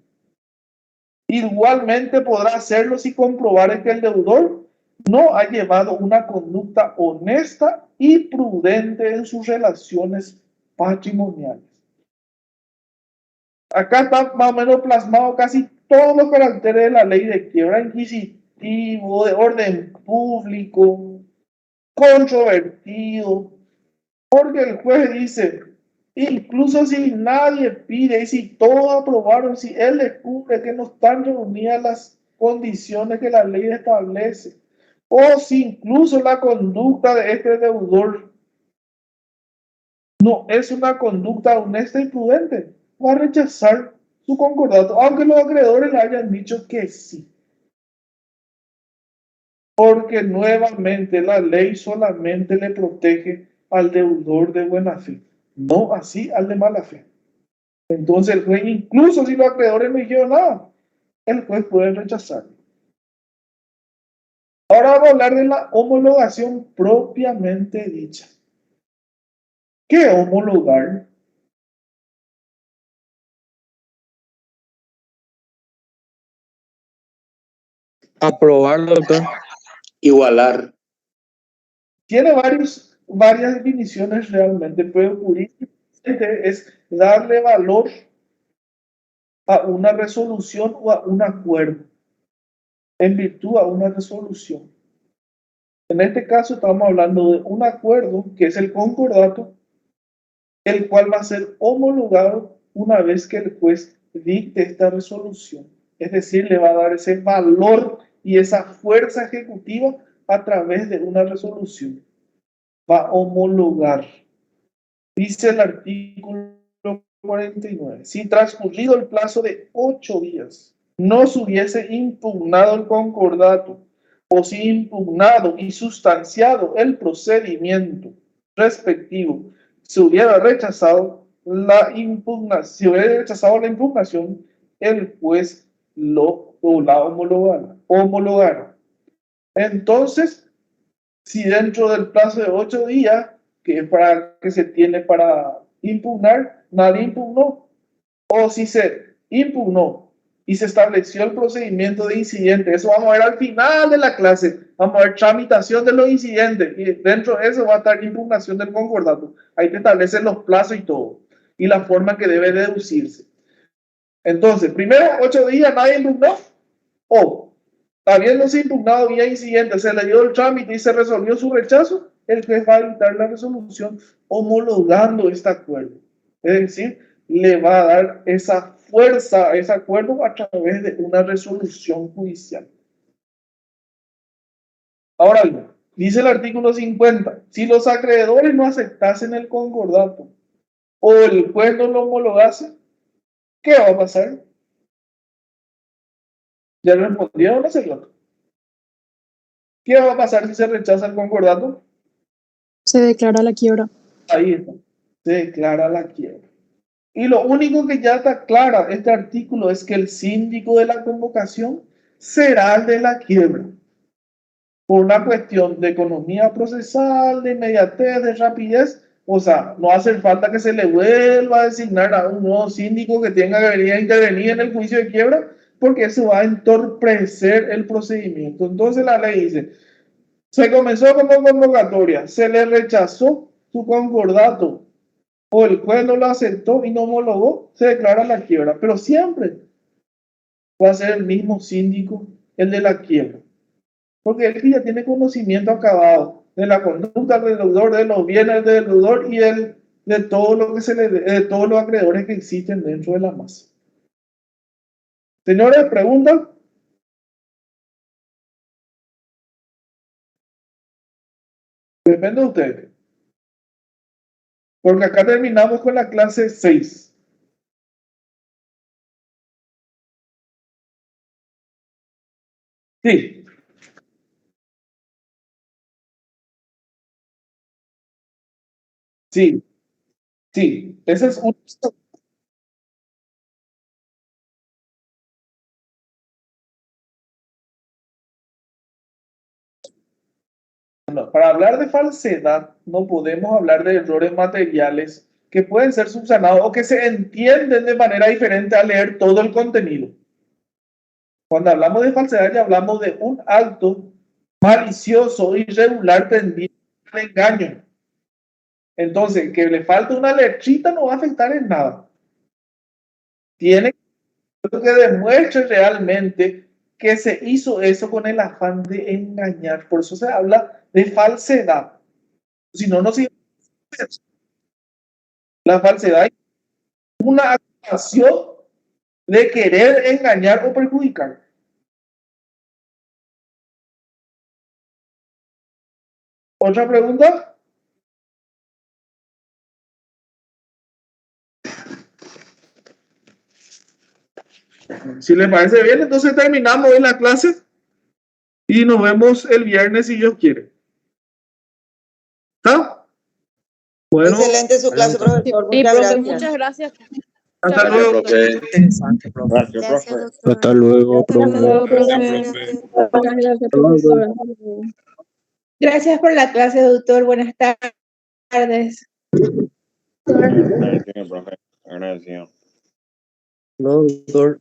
Igualmente podrá hacerlo si comprobare que el deudor no ha llevado una conducta honesta y prudente en sus relaciones patrimoniales. Acá está más o menos plasmado casi todos los caracteres de la ley de quiebra: inquisitivo, de orden público, controvertido, porque el juez dice, incluso si nadie pide y si todos aprobaron, si él descubre que no están reunidas las condiciones que la ley establece, o si incluso la conducta de este deudor no es una conducta honesta y prudente, va a rechazar su concordato, aunque los acreedores le hayan dicho que sí. Porque nuevamente la ley solamente le protege al deudor de buena fe, no así al de mala fe. Entonces el juez, incluso si los acreedores no dijeron nada, el juez puede rechazar. Ahora vamos a hablar de la homologación propiamente dicha. ¿Qué homologar? Aprobarlo, doctor. Igualar. Tiene varias definiciones realmente, pero jurídicamente es darle valor a una resolución o a un acuerdo, en virtud a una resolución. En este caso estamos hablando de un acuerdo que es el concordato, el cual va a ser homologado una vez que el juez dicte esta resolución. Es decir, le va a dar ese valor y esa fuerza ejecutiva a través de una resolución. Va a homologar. Dice el artículo 49. Si transcurrido el plazo de 8 días no se hubiese impugnado el concordato o si impugnado y sustanciado el procedimiento respectivo se hubiera rechazado la impugnación, el juez la homologará. Entonces, si dentro del plazo de 8 días, que es para que se tiene para impugnar, nadie impugnó, o si se impugnó y se estableció el procedimiento de incidente, eso vamos a ver al final de la clase, vamos a ver tramitación de los incidentes, y dentro de eso va a estar impugnación del concordato, ahí te establecen los plazos y todo, y la forma que debe deducirse. Entonces, primero 8 días nadie impugnó, o habiéndose impugnado vía incidente, se le dio el trámite y se resolvió su rechazo, el juez va a dictar la resolución homologando este acuerdo. Es decir, le va a dar esa fuerza a ese acuerdo a través de una resolución judicial. Ahora bien, dice el artículo 50, si los acreedores no aceptasen el concordato o el juez no lo homologase, ¿qué va a pasar? ¿Ya respondieron o no? ¿Qué va a pasar si se rechaza el concordato? Se declara la quiebra. Ahí está, se declara la quiebra. Y lo único que ya está clara este artículo es que el síndico de la convocación será el de la quiebra. Por una cuestión de economía procesal, de inmediatez, de rapidez, o sea, no hace falta que se le vuelva a designar a un nuevo síndico que tenga que venir a intervenir en el juicio de quiebra, porque eso va a entorpecer el procedimiento. Entonces la ley dice, se comenzó como convocatoria, se le rechazó su concordato, o el juez no lo aceptó y no homologó, se declara la quiebra. Pero siempre va a ser el mismo síndico el de la quiebra. Porque él ya tiene conocimiento acabado de la conducta del deudor, de los bienes del deudor y de todo lo que de todos los acreedores que existen dentro de la masa. Señores, ¿preguntan? Depende de ustedes. Porque acá terminamos con la clase 6. Sí. Sí. Sí. Ese es un... Para hablar de falsedad, no podemos hablar de errores materiales que pueden ser subsanados o que se entienden de manera diferente al leer todo el contenido. Cuando hablamos de falsedad, ya hablamos de un acto malicioso, irregular, tendiente al engaño. Entonces, que le falte una lechita no va a afectar en nada. Tiene que demuestre realmente que se hizo eso con el afán de engañar. Por eso se habla de falsedad. Si no, no se... La falsedad es una acción de querer engañar o perjudicar. ¿Otra pregunta? Si les parece bien, entonces terminamos hoy la clase y nos vemos el viernes si Dios quiere. ¿Está? Bueno, Excelente su clase, profesor. Sí, Muchas profe, gracias. muchas gracias. hasta Gracias, luego. profe. Interesante, profe. Gracias, Gracias, profe. doctor. Hasta luego, Hasta profe. luego, profe. Profe. Muchas gracias, profesora. Hasta luego. Gracias por la clase, doctor. Buenas tardes. Ahí tiene, profe. Gracias. No, doctor.